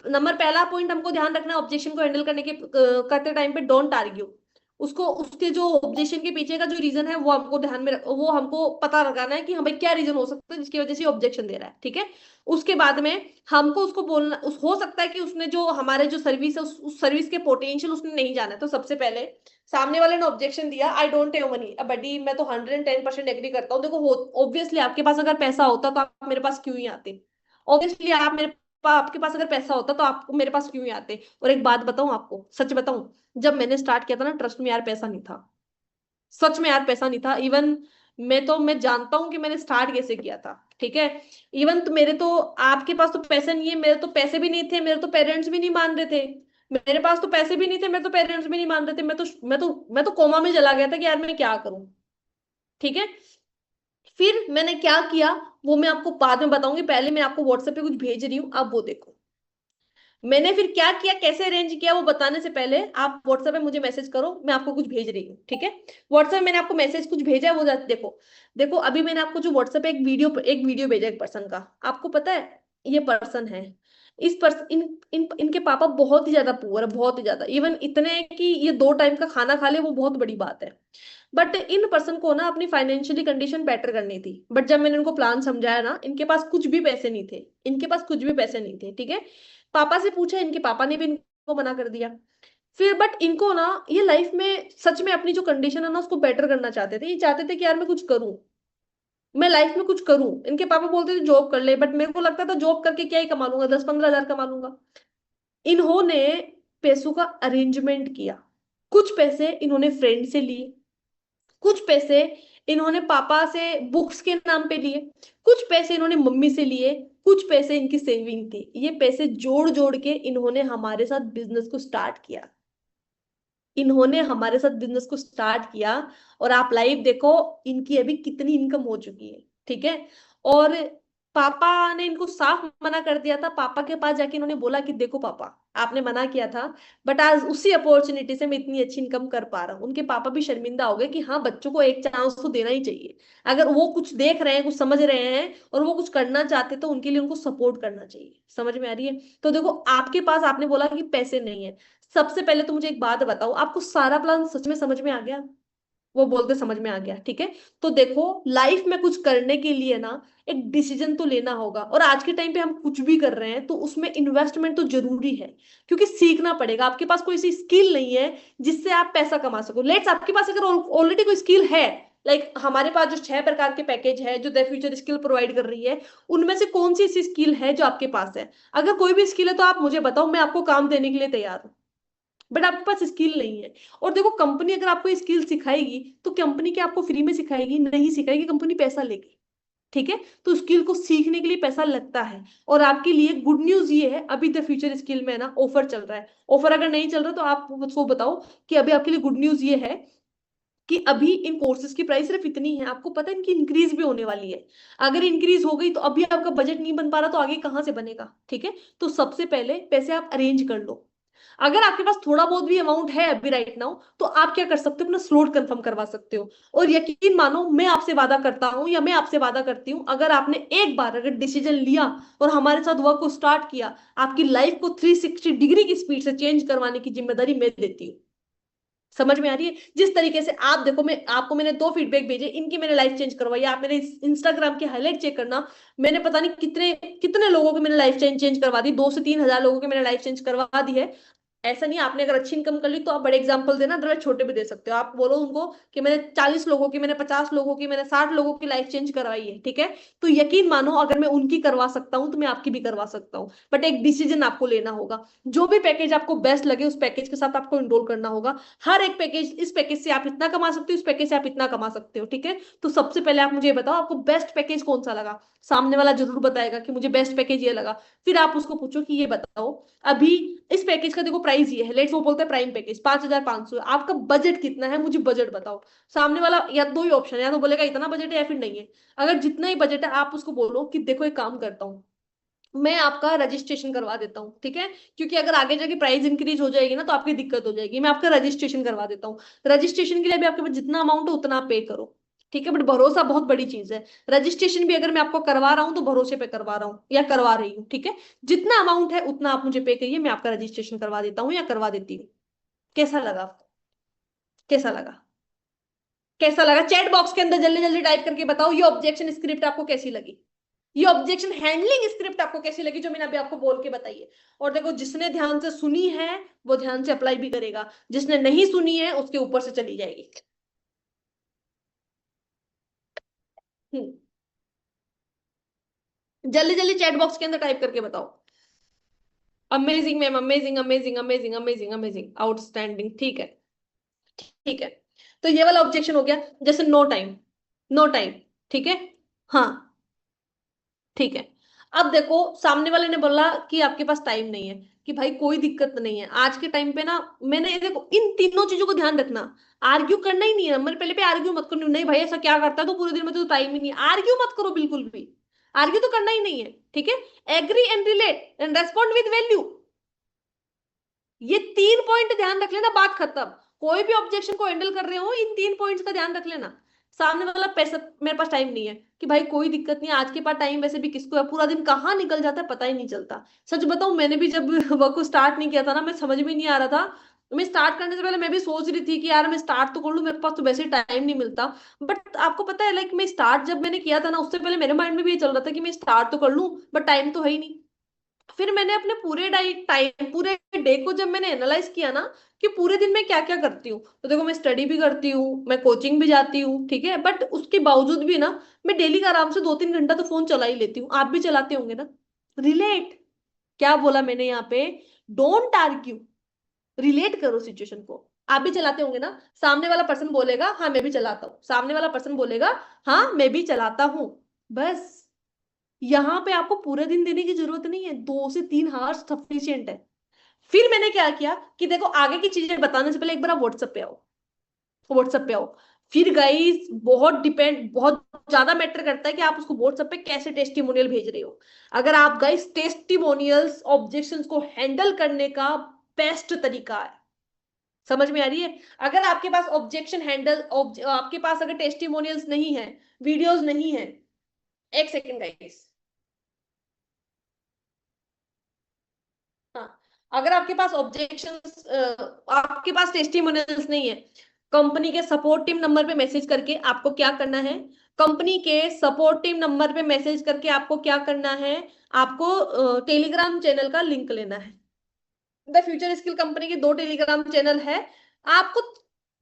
नंबर पहला पॉइंट हमको ध्यान रखना है ऑब्जेक्शन को हैंडल करने के करते टाइम पे, डोंट आर्ग्यू। उसको उसके जो ऑब्जेक्शन के पीछे का जो रीजन है वो हमको ध्यान में वो हमको पता लगाना है कि हमें क्या रीजन हो सकता है जिसकी वजह से ऑब्जेक्शन दे रहा है, ठीक है। उसके बाद में हमको उसको बोलना हो सकता है कि उसने जो हमारे जो सर्विस है उस सर्विस के पोटेंशियल उसने नहीं जाना है। तो सबसे पहले सामने वाले ने ऑब्जेक्शन दिया, आई डोंट हैव मनी। अब बडी मैं तो 110% एग्री करता हूँ। देखो ऑब्वियसली आपके पास अगर पैसा होता तो आप मेरे पास क्यों ही आते। ऑब्वियसली आप मेरे आपके पास अगर पैसा होता तो आप मेरे पास क्यों ही आते। और एक बात बताऊं आपको, सच बताऊं, जब मैंने स्टार्ट किया था ना, ट्रस्ट में यार पैसा नहीं था। सच में यार पैसा नहीं था। इवन मैं जानता हूं कि मैंने स्टार्ट कैसे किया था, ठीक है। इवन तो मेरे तो आपके पास तो पैसे नहीं है, मेरे तो पैसे भी नहीं थे, मेरे तो पेरेंट्स भी नहीं मान रहे थे। मेरे पास तो पैसे भी नहीं थे, मेरे तो पेरेंट्स भी नहीं मान रहे थे। मैं तो कोमा में चला गया था कि यार मैं क्या करूं, ठीक है। फिर मैंने क्या किया वो मैं आपको बाद में बताऊंगी। पहले मैं आपको व्हाट्सएप पे कुछ भेज रही हूँ, आप वो देखो। मैंने फिर क्या किया, कैसे अरेंज किया, वो बताने से पहले आप व्हाट्सएप पे मुझे मैसेज करो, मैं आपको कुछ भेज रही हूँ, ठीक है। व्हाट्सएप मैंने आपको मैसेज कुछ भेजा है, वो देखो। देखो अभी मैंने आपको जो व्हाट्सएप पे एक वीडियो भेजा एक पर्सन का। आपको पता है ये पर्सन है, इस पर्सन इनके पापा बहुत ही ज्यादा पुअर है, बहुत ही ज्यादा। इवन इतने हैं कि ये 2 टाइम का खाना खा ले वो बहुत बड़ी बात है। बट इन पर्सन को ना अपनी फाइनेंशियली कंडीशन बेटर करनी थी। बट जब मैंने उनको प्लान समझाया ना, इनके पास कुछ भी पैसे नहीं थे, इनके पास कुछ भी पैसे नहीं थे, ठीक है। पापा से पूछा, इनके पापा ने भी इनको मना कर दिया। फिर बट इनको ना ये लाइफ में सच में अपनी जो कंडीशन है ना उसको बेटर करना चाहते थे। ये चाहते थे कि यार मैं कुछ करूं, मैं लाइफ में कुछ करूं। इनके पापा बोलते थे जॉब कर ले, बट मेरे को लगता था जॉब करके क्या ही कमा लूंगा, 10-15 हजार कमा लूंगा। इन्होंने पैसों का अरेंजमेंट किया। कुछ पैसे इन्होंने फ्रेंड से लिए, कुछ पैसे इन्होंने पापा से बुक्स के नाम पे लिए, कुछ पैसे इन्होंने मम्मी से लिए, कुछ पैसे इनकी सेविंग थी। ये पैसे जोड़ जोड़ के इन्होंने हमारे साथ बिजनेस को स्टार्ट किया। इन्होंने हमारे साथ बिजनेस को स्टार्ट किया। और आप लाइव देखो इनकी अभी कितनी इनकम हो चुकी है, ठीक है। और पापा ने इनको साफ मना कर दिया था। पापा के पास जाके इन्होंने बोला कि देखो पापा, आपने मना किया था, बट आज उसी अपॉर्चुनिटी से मैं इतनी अच्छी इनकम कर पा रहा हूँ। उनके पापा भी शर्मिंदा हो गए कि हाँ बच्चों को एक चांस तो देना ही चाहिए। अगर वो कुछ देख रहे हैं, कुछ समझ रहे हैं और वो कुछ करना चाहते तो उनके लिए उनको सपोर्ट करना चाहिए। समझ में आ रही है। तो देखो आपके पास, आपने बोला कि पैसे नहीं है। सबसे पहले तो मुझे एक बात बताओ, आपको सारा प्लान सच में समझ में आ गया। वो बोलते समझ में आ गया, ठीक है। तो देखो लाइफ में कुछ करने के लिए ना एक डिसीजन तो लेना होगा। और आज के टाइम पे हम कुछ भी कर रहे हैं तो उसमें इन्वेस्टमेंट तो जरूरी है, क्योंकि सीखना पड़ेगा। आपके पास कोई ऐसी स्किल नहीं है जिससे आप पैसा कमा सको। लेट्स आपके पास अगर ऑलरेडी कोई स्किल है, लाइक हमारे पास जो 6 प्रकार के पैकेज है जो द फ्यूचर स्किल प्रोवाइड कर रही है, उनमें से कौन सी ऐसी स्किल है जो आपके पास है। अगर कोई भी स्किल है तो आप मुझे बताओ, मैं आपको काम देने के लिए तैयार हूँ। बट आपके पास स्किल नहीं है। और देखो कंपनी अगर आपको स्किल सिखाएगी तो कंपनी क्या आपको फ्री में सिखाएगी? नहीं सिखाएगी, कंपनी पैसा लेगी, ठीक है। तो स्किल को सीखने के लिए पैसा लगता है। और आपके लिए गुड न्यूज ये है, अभी द फ्यूचर स्किल में ना ऑफर चल रहा है। ऑफर अगर नहीं चल रहा तो आप मुझको बताओ कि अभी आपके लिए गुड न्यूज ये है कि अभी इन कोर्सेज की प्राइस सिर्फ इतनी है। आपको पता है इनकी इंक्रीज भी होने वाली है। अगर इंक्रीज हो गई तो अभी आपका बजट नहीं बन पा रहा तो आगे कहां से बनेगा, ठीक है। तो सबसे पहले पैसे आप अरेंज कर लो। अगर आपके पास थोड़ा बहुत भी अमाउंट है अभी राइट नाउ, तो आप क्या कर सकते हो, अपना स्लॉट कंफर्म करवा सकते हो। और यकीन मानो मैं आपसे वादा करता हूं या मैं आपसे वादा करती हूं, अगर आपने एक बार अगर डिसीजन लिया और हमारे साथ वर्क को स्टार्ट किया, आपकी लाइफ को 360 डिग्री की स्पीड से चेंज करवाने की जिम्मेदारी मैं देती हूँ। समझ में आ रही है। जिस तरीके से आप देखो, मैंने 2 फीडबैक भेजे, इनकी मैंने लाइफ चेंज करवाई। आप मेरे इंस्टाग्राम की हाईलाइट चेक करना, मैंने पता नहीं कितने कितने लोगों की मैंने लाइफ चेंज करवा दी, 2 से 3 हजार लोगों की मैंने लाइफ चेंज करवा दी है। ऐसा नहीं, आपने अगर अच्छी इनकम कर ली तो आप बड़े एग्जांपल देना, अदरवाइज छोटे भी दे सकते हो। आप बोलो उनको कि मैंने 40 लोगों की, मैंने 50 लोगों की, मैंने 60 लोगों की लाइफ चेंज करवाई है, ठीक है। तो यकीन मानो अगर मैं उनकी करवा सकता हूं तो मैं आपकी भी करवा सकता हूँ। बट एक डिसीजन आपको लेना होगा। जो भी पैकेज आपको बेस्ट लगे उस पैकेज के साथ आपको इनरोल करना होगा। हर एक पैकेज, इस पैकेज से आप इतना कमा सकते हो, इस पैकेज से आप इतना कमा सकते हो, ठीक है। तो सबसे पहले आप मुझे बताओ आपको बेस्ट पैकेज कौन सा लगा। सामने वाला जरूर बताएगा कि मुझे बेस्ट पैकेज ये लगा। फिर आप उसको पूछो कि ये बताओ अभी इस पैकेज का देखो प्राइस ये है, लेट्स वो बोलते हैं प्राइम पैकेज 5,500 है, आपका बजट कितना है, मुझे बजट बताओ। सामने वाला या दो ही ऑप्शन है, या तो बोलेगा इतना बजट है या फिर नहीं है। अगर जितना ही बजट है आप उसको बोलो कि देखो एक काम करता हूँ, मैं आपका रजिस्ट्रेशन करवा देता हूँ, ठीक है। क्योंकि अगर आगे जाके प्राइस इंक्रीज हो जाएगी ना तो आपकी दिक्कत हो जाएगी। मैं आपका रजिस्ट्रेशन करवा देता हूँ। रजिस्ट्रेशन के लिए भी आपके पास जितना अमाउंट है उतना आप पे करो, ठीक है। बट भरोसा बहुत बड़ी चीज है। रजिस्ट्रेशन भी अगर मैं आपको करवा रहा हूँ तो भरोसे पे करवा रहा हूँ या करवा रही हूँ, ठीक है। जितना अमाउंट है उतना आप मुझे पे करिए, मैं आपका रजिस्ट्रेशन करवा देता हूँ या करवा देती हूँ। कैसा लगा आपको? कैसा लगा? कैसा लगा? चैट बॉक्स के अंदर जल्दी जल्दी टाइप करके बताओ ये ऑब्जेक्शन स्क्रिप्ट आपको कैसी लगी, ये ऑब्जेक्शन हैंडलिंग स्क्रिप्ट आपको कैसी लगी जो मैंने अभी आपको बोल के बताई है। और देखो, जिसने ध्यान से सुनी है वो ध्यान से अप्लाई भी करेगा, जिसने नहीं सुनी है उसके ऊपर से चली जाएगी। हम्म। जल्दी जल्दी चैट बॉक्स के अंदर टाइप करके बताओ। Amazing ma'am, amazing amazing amazing amazing amazing, outstanding, ठीक है। ठीक है, तो ये वाला ऑब्जेक्शन हो गया। जैसे नो टाइम, नो टाइम, ठीक है। हाँ, ठीक है। अब देखो, सामने वाले ने बोला कि आपके पास टाइम नहीं है, कि भाई कोई दिक्कत नहीं है, आज के टाइम पे ना, मैंने देखो इन तीनों चीजों को ध्यान रखना। आर्ग्यू करना ही नहीं है, नंबर पहले पे आर्ग्यू मत करो, नहीं भाई ऐसा क्या करता है तो पूरे दिन में तो टाइम ही नहीं है, आर्ग्यू मत करो बिल्कुल भी। आर्ग्यू तो करना ही नहीं है, ठीक है। Agree and relate and respond with value, ये 3 पॉइंट ध्यान रख लेना, बात खत्म। कोई भी ऑब्जेक्शन को हैंडल कर रहे हो, इन 3 पॉइंट्स का ध्यान रख लेना। सामने वाला पैसा, मेरे पास टाइम नहीं है, कि भाई कोई दिक्कत नहीं है, आज के पास टाइम वैसे भी किसको है, पूरा दिन कहाँ निकल जाता है पता ही नहीं चलता। सच बताऊं, मैंने भी जब वर्क को स्टार्ट नहीं किया था ना, मैं समझ में नहीं आ रहा था। मैं स्टार्ट करने से पहले मैं भी सोच रही थी कि यार मैं स्टार्ट तो कर लूं, मेरे पास तो वैसे टाइम नहीं मिलता। बट आपको पता है, लाइक मैं स्टार्ट जब मैंने किया था ना, उससे पहले मेरे माइंड में भी ये चल रहा था कि मैं स्टार्ट तो कर लूं बट टाइम तो है ही नहीं। फिर मैंने अपने पूरे टाइम, पूरे डे को जब मैंने एनालाइज किया ना, कि पूरे दिन में क्या क्या करती हूँ, तो देखो मैं स्टडी भी करती हूँ, मैं कोचिंग भी जाती हूँ, ठीक है, बट उसके बावजूद भी ना, मैं डेली का आराम से 2-3 घंटा तो फोन चला ही लेती हूँ। आप भी चलाते होंगे ना। रिलेट, क्या बोला मैंने यहाँ पे? डोंट आर्ग्यू, रिलेट करो सिचुएशन को। आप भी चलाते होंगे ना, सामने वाला पर्सन बोलेगा हाँ मैं भी चलाता हूँ, सामने वाला पर्सन बोलेगा हाँ मैं भी चलाता हूँ, बस। यहाँ पे आपको पूरे दिन देने की जरूरत नहीं है, 2 से 3 आवर्स सफिशियंट है। फिर मैंने क्या किया कि देखो, आगे की चीजें बताने से पहले एक बार आप व्हाट्सएप पे आओ, व्हाट्सएप पे आओ। फिर गाइस, बहुत ज्यादा मैटर करता है कि आप उसको व्हाट्सएप पे कैसे टेस्टिमोनियल भेज रहे हो। अगर आप गाइस, टेस्टिमोनियल्स ऑब्जेक्शंस को हैंडल करने का बेस्ट तरीका है। समझ में आ रही है? अगर आपके पास ऑब्जेक्शन हैंडल, आपके पास अगर टेस्टिमोनियल्स नहीं है, वीडियोस नहीं है, एक सेकेंड गाइस। हाँ, अगर आपके पास ऑब्जेक्शंस, आपके पास टेस्टिमोनियल्स नहीं है, कंपनी के सपोर्ट टीम नंबर पे मैसेज करके आपको क्या करना है? कंपनी के सपोर्ट टीम नंबर पे मैसेज करके आपको क्या करना है? आपको टेलीग्राम चैनल का लिंक लेना है। द फ्यूचर स्किल कंपनी के 2 टेलीग्राम चैनल है। आपको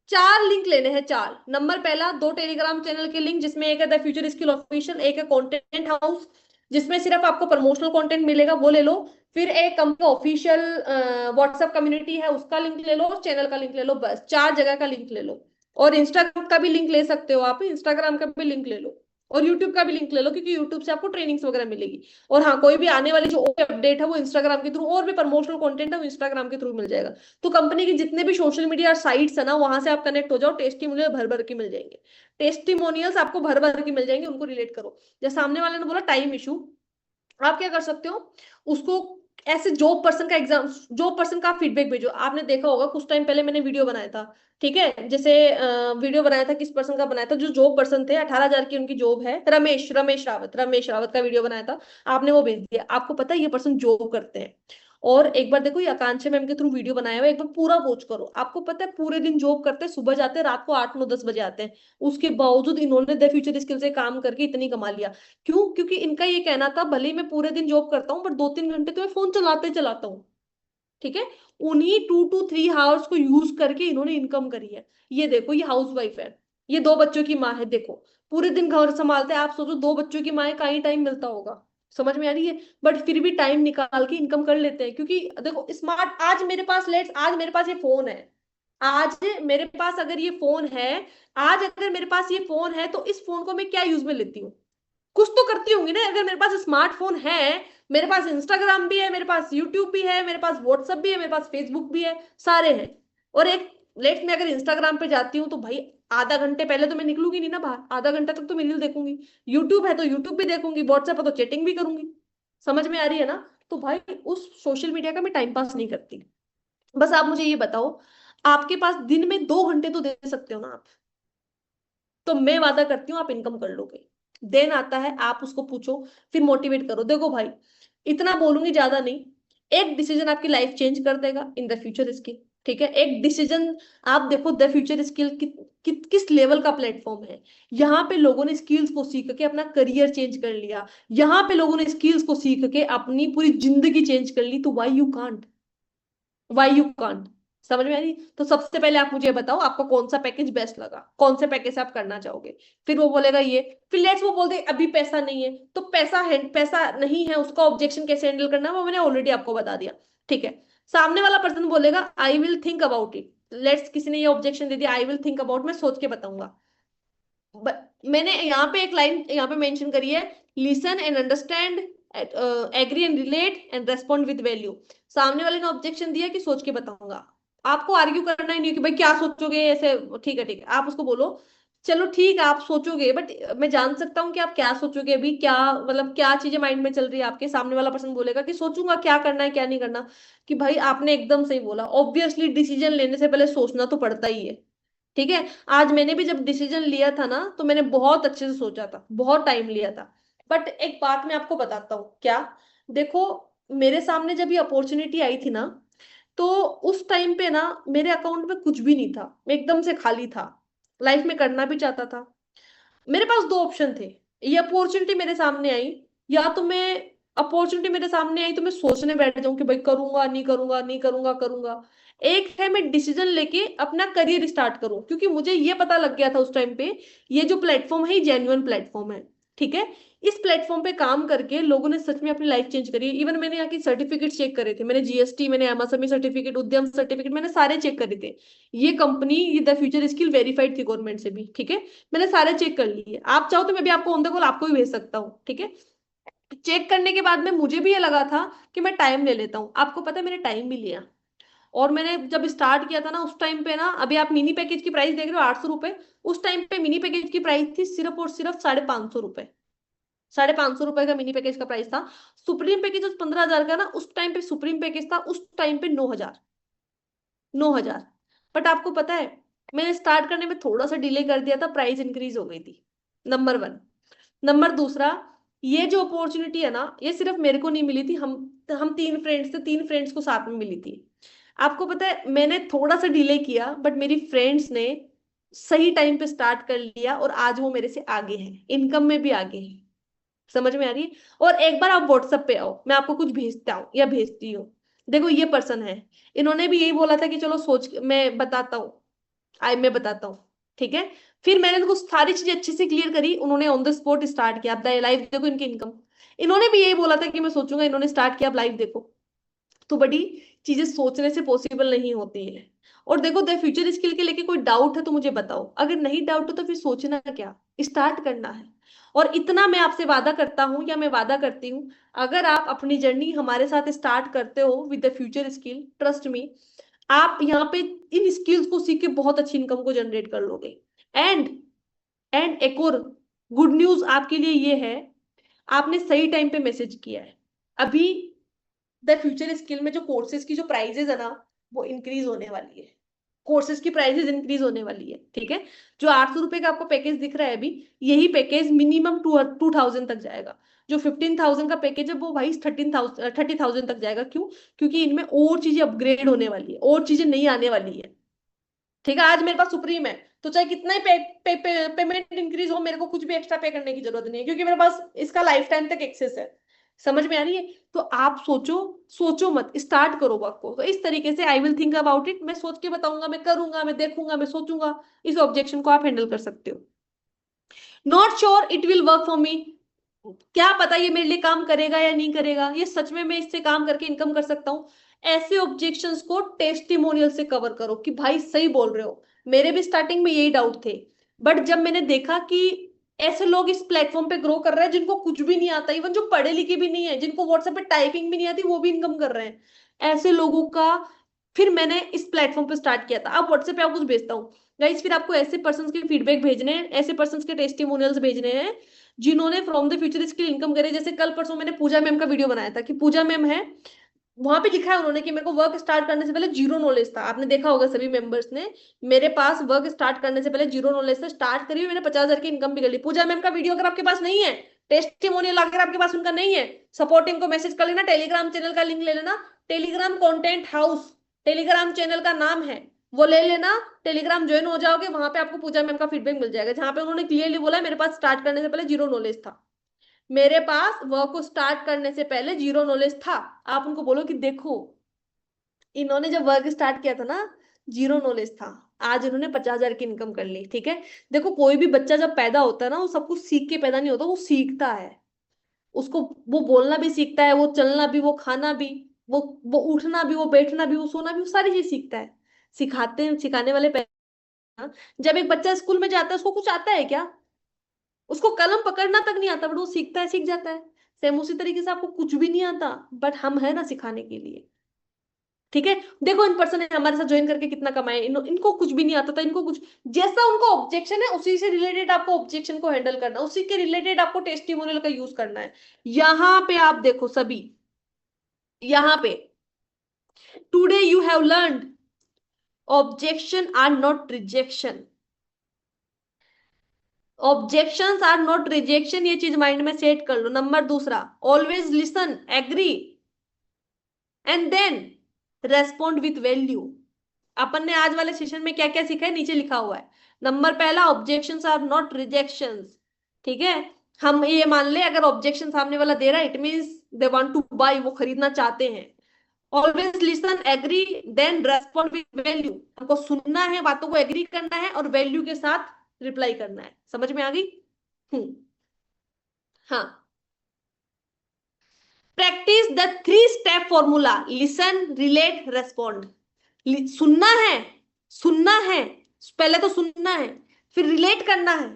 4 लिंक लेने हैं, 4 नंबर। पहला, 2 टेलीग्राम चैनल के लिंक, जिसमें एक है द फ्यूचर स्किल ऑफिशियल, एक है कंटेंट हाउस, जिसमें सिर्फ आपको प्रमोशनल कंटेंट मिलेगा, वो ले लो। फिर एक कंपनी ऑफिशियल व्हाट्सएप कम्युनिटी है, उसका लिंक ले लो, चैनल का लिंक ले लो, बस 4 जगह का लिंक ले लो। और इंस्टाग्राम का भी लिंक ले सकते हो, आप इंस्टाग्राम का भी लिंक ले लो, और यूट्यूब का भी लिंक ले लो, क्योंकि यूट्यूब से आपको ट्रेनिंग्स वगैरह मिलेगी। और हाँ, कोई भी आने वाली जो अपडेट है वो इंस्टाग्राम के थ्रू, और भी प्रमोशनल कंटेंट है वो इंस्टाग्राम के थ्रू मिल जाएगा। तो कंपनी के जितने भी सोशल मीडिया साइट्स है ना, वहां से आप कनेक्ट हो जाओ, टेस्टिमोनियल भर भर के मिल जाएंगे। टेस्टिमोनियल्स आपको भर भर के मिल जाएंगे, उनको रिलेट करो। जैसे सामने वाले ने बोला टाइम इशू, आप क्या कर सकते हो उसको, ऐसे जॉब पर्सन का एग्जाम, जॉब पर्सन का फीडबैक भेजो। आपने देखा होगा कुछ टाइम पहले मैंने वीडियो बनाया था, ठीक है, जैसे वीडियो बनाया था, किस पर्सन का बनाया था, जो जॉब पर्सन थे, 18,000 की उनकी जॉब है, रमेश रावत का वीडियो बनाया था। आपने वो भेज दिया, आपको पता है ये पर्सन जॉब करते हैं। और एक बार देखो, ये आकांक्षा मैम के थ्रू वीडियो बनाया हुआ है, एक बार पूरा वॉच करो। आपको पता है पूरे दिन जॉब करते हैं, सुबह जाते हैं, रात को 8-9-10 बजे आते हैं, उसके बावजूद इन्होंने द फ्यूचर स्किल से काम करके इतनी कमा लिया। क्यों? क्योंकि इनका ये कहना था, भले ही मैं पूरे दिन जॉब करता हूँ, पर 2-3 घंटे तो मैं फोन चलाते चलाता हूँ, ठीक है। उन्हीं 2 to 3 आवर्स को यूज करके इन्होंने इनकम करी है। ये देखो, ये हाउस वाइफ है, ये 2 बच्चों की माँ है, देखो पूरे दिन घर संभालते हैं। आप सोचो 2 बच्चों की माँ है, कहीं टाइम मिलता होगा? समझ में आ रही है? बट फिर भी टाइम निकाल के इनकम कर लेते हैं, क्योंकि देखो स्मार्ट, आज मेरे पास लेट्स, आज मेरे पास ये फोन है, आज मेरे पास अगर ये फोन है, आज अगर मेरे पास ये फोन है, तो इस फोन को मैं क्या यूज में लेती हूँ? कुछ तो करती होंगी ना। अगर मेरे पास स्मार्टफोन है, मेरे पास इंस्टाग्राम भी है, मेरे पास यूट्यूब भी है, मेरे पास व्हाट्सएप भी है, मेरे पास फेसबुक भी है, सारे हैं। और एक, लेट में अगर इंस्टाग्राम पे जाती हूँ तो भाई आधा घंटे पहले तो मैं निकलूंगी नहीं ना बाहर, आधा घंटा तक तो मैं रील देखूंगी। यूट्यूब है तो यूट्यूब भी देखूंगी, व्हाट्सएप है तो चैटिंग भी करूंगी। समझ में आ रही है ना? तो भाई उस सोशल मीडिया का मैं टाइम पास नहीं करती। बस आप मुझे ये बताओ, आपके पास दिन में 2 घंटे तो दे सकते हो ना आप, तो मैं वादा करती हूँ आप इनकम कर लोगे। देन आता है, आप उसको पूछो, फिर मोटिवेट करो। देखो भाई, इतना बोलूंगी ज्यादा नहीं, एक डिसीजन आपकी लाइफ चेंज कर देगा इन द फ्यूचर इसकी, ठीक है, एक डिसीजन। आप देखो द फ्यूचर स्किल किस लेवल का प्लेटफॉर्म है। यहाँ पे लोगों ने स्किल्स को सीख के अपना करियर चेंज कर लिया, यहाँ पे लोगों ने स्किल्स को सीख के अपनी पूरी जिंदगी चेंज कर ली। तो वाई यू कांट समझ में आ रही? तो सबसे पहले आप मुझे बताओ आपको कौन सा पैकेज बेस्ट लगा, कौन से पैकेज से आप करना चाहोगे। फिर वो बोलेगा ये, फिर लेट्स वो बोलते अभी पैसा नहीं है, तो पैसा है, पैसा नहीं है, उसका ऑब्जेक्शन कैसे हैंडल करना है वो मैंने ऑलरेडी आपको बता दिया। ठीक है, सामने वाला पर्सन बोलेगा आई will think about it. Let's किसी ने ये ऑब्जेक्शन दे दिया, आई विल थिंक अबाउट, मैं सोच के बताऊंगा। मैंने यहाँ पे एक लाइन यहाँ पे मेंशन करी है, listen and understand, agree and relate and respond with value. सामने वाले ने ऑब्जेक्शन दिया कि सोच के बताऊंगा। आपको आर्ग्यू करना ही नहीं कि भाई क्या सोचोगे ऐसे। ठीक है ठीक है, आप उसको बोलो चलो ठीक है आप सोचोगे, बट मैं जान सकता हूँ कि आप क्या सोचोगे अभी, क्या मतलब क्या चीजें माइंड में चल रही है आपके। सामने वाला पर्सन बोलेगा कि सोचूंगा क्या करना है क्या नहीं करना। कि भाई आपने एकदम सही बोला, ऑब्वियसली डिसीजन लेने से पहले सोचना तो पड़ता ही है। ठीक है, आज मैंने भी जब डिसीजन लिया था ना तो मैंने बहुत अच्छे से सोचा था, बहुत टाइम लिया था। बट एक बात मैं आपको बताता हूँ क्या, देखो मेरे सामने जब ये अपॉर्चुनिटी आई थी ना, तो उस टाइम पे ना मेरे अकाउंट में कुछ भी नहीं था, मैं एकदम से खाली था, लाइफ में करना भी चाहता था। मेरे पास दो ऑप्शन थे, ये अपॉर्चुनिटी मेरे सामने आई, या तो मैं अपॉर्चुनिटी मेरे सामने आई तो मैं सोचने बैठ जाऊं कि भाई करूंगा नहीं करूंगा नहीं करूंगा करूंगा। एक है मैं डिसीजन लेके अपना करियर स्टार्ट करूं, क्योंकि मुझे ये पता लग गया था उस टाइम पे ये जो प्लेटफॉर्म है ये जेन्युइन प्लेटफॉर्म है। ठीक है, इस प्लेटफॉर्म पे काम करके लोगों ने सच में अपनी लाइफ चेंज करी। इवन मैंने यहाँ की सर्टिफिकेट चेक करे थे, मैंने जीएसटी, मैंने एमएसएमई सर्टिफिकेट, उद्यम सर्टिफिकेट, मैंने सारे चेक करे थे। ये कंपनी ये द फ्यूचर स्किल वेरीफाइड थी गवर्नमेंट से भी। ठीक है, मैंने सारे चेक कर लिए, आप चाहो तो मैं भी आपको ऑन द कॉल आपको भी भेज सकता हूँ। ठीक है, चेक करने के बाद में मुझे भी ये लगा था कि मैं टाइम ले लेता हूँ। आपको पता है मैंने टाइम भी लिया, और मैंने जब स्टार्ट किया था ना उस टाइम पे ना, अभी आप मिनी पैकेज की प्राइस देख रहे हो 800 रुपए, उस टाइम पे मिनी पैकेज की प्राइस थी सिर्फ और सिर्फ 550 रुपए। 550 रुपए का मिनी पैकेज का प्राइस था। सुप्रीम पैकेज उस 15,000 का ना, उस टाइम पे सुप्रीम पैकेज था उस टाइम पे 9,000। 9,000। बट आपको पता है मैंने स्टार्ट करने में थोड़ा सा डिले कर दिया था, प्राइस इंक्रीज हो गई थी। Number one. नंबर दूसरा, ये जो अपॉर्चुनिटी है ना ये सिर्फ मेरे को नहीं मिली थी, हम तीन फ्रेंड्स थे, तीन फ्रेंड्स को साथ में मिली थी। आपको पता है मैंने थोड़ा सा डिले किया बट मेरी फ्रेंड्स ने सही टाइम पे स्टार्ट कर लिया, और आज वो मेरे से आगे हैं, इनकम में भी आगे हैं। समझ में आ रही है? और एक बार आप व्हाट्सएप पे आओ, मैं आपको कुछ भेजता हूँ या भेजती हूँ। देखो ये पर्सन है, इन्होंने भी यही बोला था कि चलो सोच मैं बताता हूँ, मैं बताता हूँ। ठीक है, फिर मैंने इनको सारी चीजें अच्छे से क्लियर करी, उन्होंने ऑन द स्पॉट स्टार्ट किया। अब लाइव देखो इनकी इनकम। इन्होंने भी यही बोला था कि मैं सोचूंगा, इन्होंने स्टार्ट किया, अब लाइव देखो। तो बड़ी चीजें सोचने से पॉसिबल नहीं होती है। और देखो द फ्यूचर स्किल के लेके कोई डाउट है तो मुझे बताओ, अगर नहीं डाउट हो तो फिर सोचना क्या, स्टार्ट करना है। और इतना मैं आपसे वादा करता हूं या मैं वादा करती हूँ, अगर आप अपनी जर्नी हमारे साथ स्टार्ट करते हो with the future skill, trust me, आप यहाँ पे इन स्किल्स को सीख के बहुत अच्छी इनकम को जनरेट कर लोगे। एंड एक और गुड न्यूज आपके लिए ये है, आपने सही टाइम पे मैसेज किया है। अभी द फ्यूचर स्किल में जो कोर्सेज की जो प्राइजेस है ना वो इंक्रीज होने वाली है, कोर्सेज की प्राइजेस इंक्रीज होने वाली है। ठीक है, जो 800 रुपए का आपको पैकेज दिख रहा है अभी, यही पैकेज मिनिमम 2,000 तक जाएगा। जो 15,000 का पैकेज है वो भाई 30,000 तक जाएगा। क्यों? क्योंकि इनमें और चीजें अपग्रेड होने वाली है, और चीजें नहीं आने वाली है। ठीक है, आज मेरे पास सुप्रीम है तो चाहे कितना ही पेमेंट इंक्रीज हो, मेरे को कुछ भी एक्स्ट्रा पे करने की जरूरत नहीं है, क्योंकि मेरे पास इसका लाइफ टाइम तक एक्सेस है। समझ में आ रही है? तो आप सोचो, सोचो मत, स्टार्ट करो वर्क को। तो इस तरीके से आई विल थिंक अबाउट इट, मैं सोच के बताऊंगा, मैं करूंगा, मैं देखूंगा, मैं सोचूंगा, इस ऑब्जेक्शन को आप हैंडल कर सकते हो। Not sure it will work for मी, क्या पता ये मेरे लिए काम करेगा या नहीं करेगा, ये सच में मैं इससे काम करके इनकम कर सकता हूँ। ऐसे ऑब्जेक्शंस को टेस्टिमोनियल से कवर करो कि भाई सही बोल रहे हो, मेरे भी स्टार्टिंग में यही डाउट थे, बट जब मैंने देखा कि ऐसे लोग इस प्लेटफॉर्म पे ग्रो कर रहे हैं जिनको कुछ भी नहीं आता, इवन जो पढ़े लिखे भी नहीं है, जिनको व्हाट्सएप पे टाइपिंग भी नहीं आती, वो भी इनकम कर रहे हैं, ऐसे लोगों का फिर मैंने इस प्लेटफॉर्म पे स्टार्ट किया था। अब व्हाट्सएप पे आपको कुछ भेजता हूँ गाइस, फिर आपको ऐसे पर्सन के फीडबैक भेजने हैं, ऐसे पर्सन के टेस्टिमोनियल्स भेजने हैं जिन्होंने from the future skill income करे। जैसे कल परसों मैंने पूजा मैम का वीडियो बनाया था कि पूजा मैम है, वहां पे लिखा है उन्होंने कि मेरे को वर्क स्टार्ट करने से पहले जीरो नॉलेज था। आपने देखा होगा सभी मेंबर्स ने, मेरे पास वर्क स्टार्ट करने से पहले जीरो नॉलेज था, स्टार्ट करी हुई मैंने 50,000 की इनकम भी कर ली। पूजा मैम का वीडियो अगर आपके पास नहीं है, टेस्टिमोनियल अगर आपके पास उनका नहीं है, सपोर्टिंग को मैसेज कर लेना, टेलीग्राम चैनल का लिंक ले लेना, Telegram content house, Telegram channel का नाम है, वो ले लेना, टेलीग्राम ज्वाइन हो जाओगे, वहां पे आपको पूजा मैम का फीडबैक मिल जाएगा, जहां पे उन्होंने क्लियरली बोला मेरे पास स्टार्ट करने से पहले जीरो नॉलेज था, मेरे पास वर्क को स्टार्ट करने से पहले जीरो नॉलेज था। आप उनको बोलो कि देखो इन्होंने जब वर्क स्टार्ट किया था ना, जीरो नॉलेज था, आज इन्होंने 50,000 की इनकम कर ली। ठीक है, देखो कोई भी बच्चा जब पैदा होता है ना, वो सब कुछ सीख के पैदा नहीं होता, वो सीखता है, उसको वो बोलना भी सीखता है, वो चलना भी, वो खाना भी, वो उठना भी, वो बैठना भी, वो सोना भी, वो सारी चीज सीखता है। सिखाते हैं, सिखाने वाले ना। जब एक बच्चा स्कूल में जाता है उसको कुछ आता है क्या? उसको कलम पकड़ना तक नहीं आता, बट वो सीखता है, सीख जाता है। सेम उसी तरीके से आपको कुछ भी नहीं आता, बट हम है ना सिखाने के लिए। ठीक है, देखो इन पर्सन ने हमारे साथ ज्वाइन करके कितना कमाए, इनको कुछ भी नहीं आता था, इनको कुछ, जैसा उनको ऑब्जेक्शन है उसी से रिलेटेड आपको ऑब्जेक्शन को हैंडल करना, उसी के रिलेटेड आपको टेस्टिमोनियल का यूज करना है। यहां पे आप देखो सभी, यहां पे today you have learned objection are not rejection, objections are not rejection, ये चीज माइंड में सेट कर लो। नंबर दूसरा, always listen, agree and then respond with value. अपन ने आज वाले सेशन में क्या क्या सीखा है, नीचे लिखा हुआ है। नंबर पहला, ऑब्जेक्शंस आर नॉट रिजेक्शंस। ठीक है, हम ये मान ले अगर ऑब्जेक्शन सामने वाला दे रहा है, it means they want to buy, वो खरीदना चाहते हैं। Always listen, agree, then respond with value, हमको सुनना है, बातों को एग्री करना है और वैल्यू के साथ रिप्लाई करना है। समझ में आ गई? हाँ, practice the 3 step formula, listen, relate, respond. सुनना है, सुनना है, पहले तो सुनना है, फिर रिलेट करना है,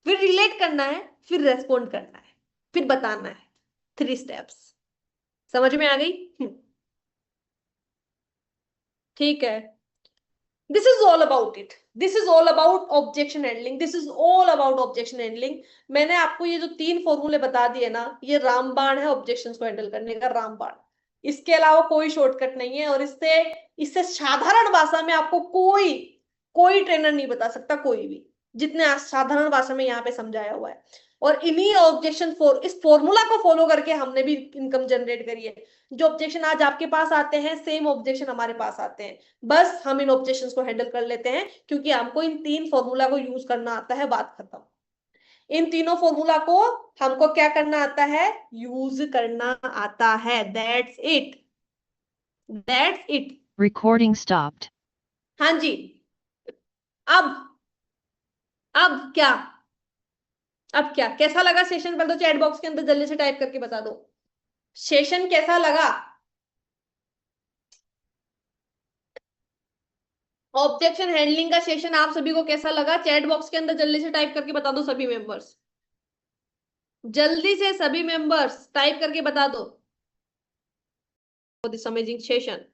फिर रिलेट करना है, फिर रेस्पॉन्ड करना है, फिर बताना है। 3 स्टेप्स। समझ में आ गई? ठीक है, this is all about it, this is all about objection handling, this is all about objection handling. मैंने आपको ये जो 3 फॉर्मूले बता दिए ना, ये रामबाण है ऑब्जेक्शंस को हैंडल करने का, रामबाण। इसके अलावा कोई शॉर्टकट नहीं है, और इससे इससे साधारण भाषा में आपको कोई कोई ट्रेनर नहीं बता सकता, कोई भी, जितने साधारण भाषा में यहाँ पे समझाया हुआ है। और इन्हीं ऑब्जेक्शन इस फॉर्मूला को फॉलो करके हमने भी इनकम जनरेट करी है। जो ऑब्जेक्शन आज आपके पास आते हैं, सेम ऑब्जेक्शन हमारे पास आते हैं, बस हम इन ऑब्जेक्शंस को हैंडल कर लेते हैं, क्योंकि हमको इन 3 फॉर्मूला को यूज करना आता है, बात खत्म। इन तीनों फॉर्मूला को हमको क्या करना आता है, यूज करना आता है, that's it, that's it. Recording stopped. हाँ जी, अब अब क्या, अब क्या कैसा लगा सेशन? पहले तो चैट बॉक्स के अंदर जल्दी से टाइप करके बता दो, सेशन कैसा लगा? ऑब्जेक्शन हैंडलिंग का सेशन आप सभी को कैसा लगा? चैट बॉक्स के अंदर जल्दी से टाइप करके बता दो सभी मेंबर्स, जल्दी से सभी मेंबर्स टाइप करके बता दो दिस अमेजिंग सेशन।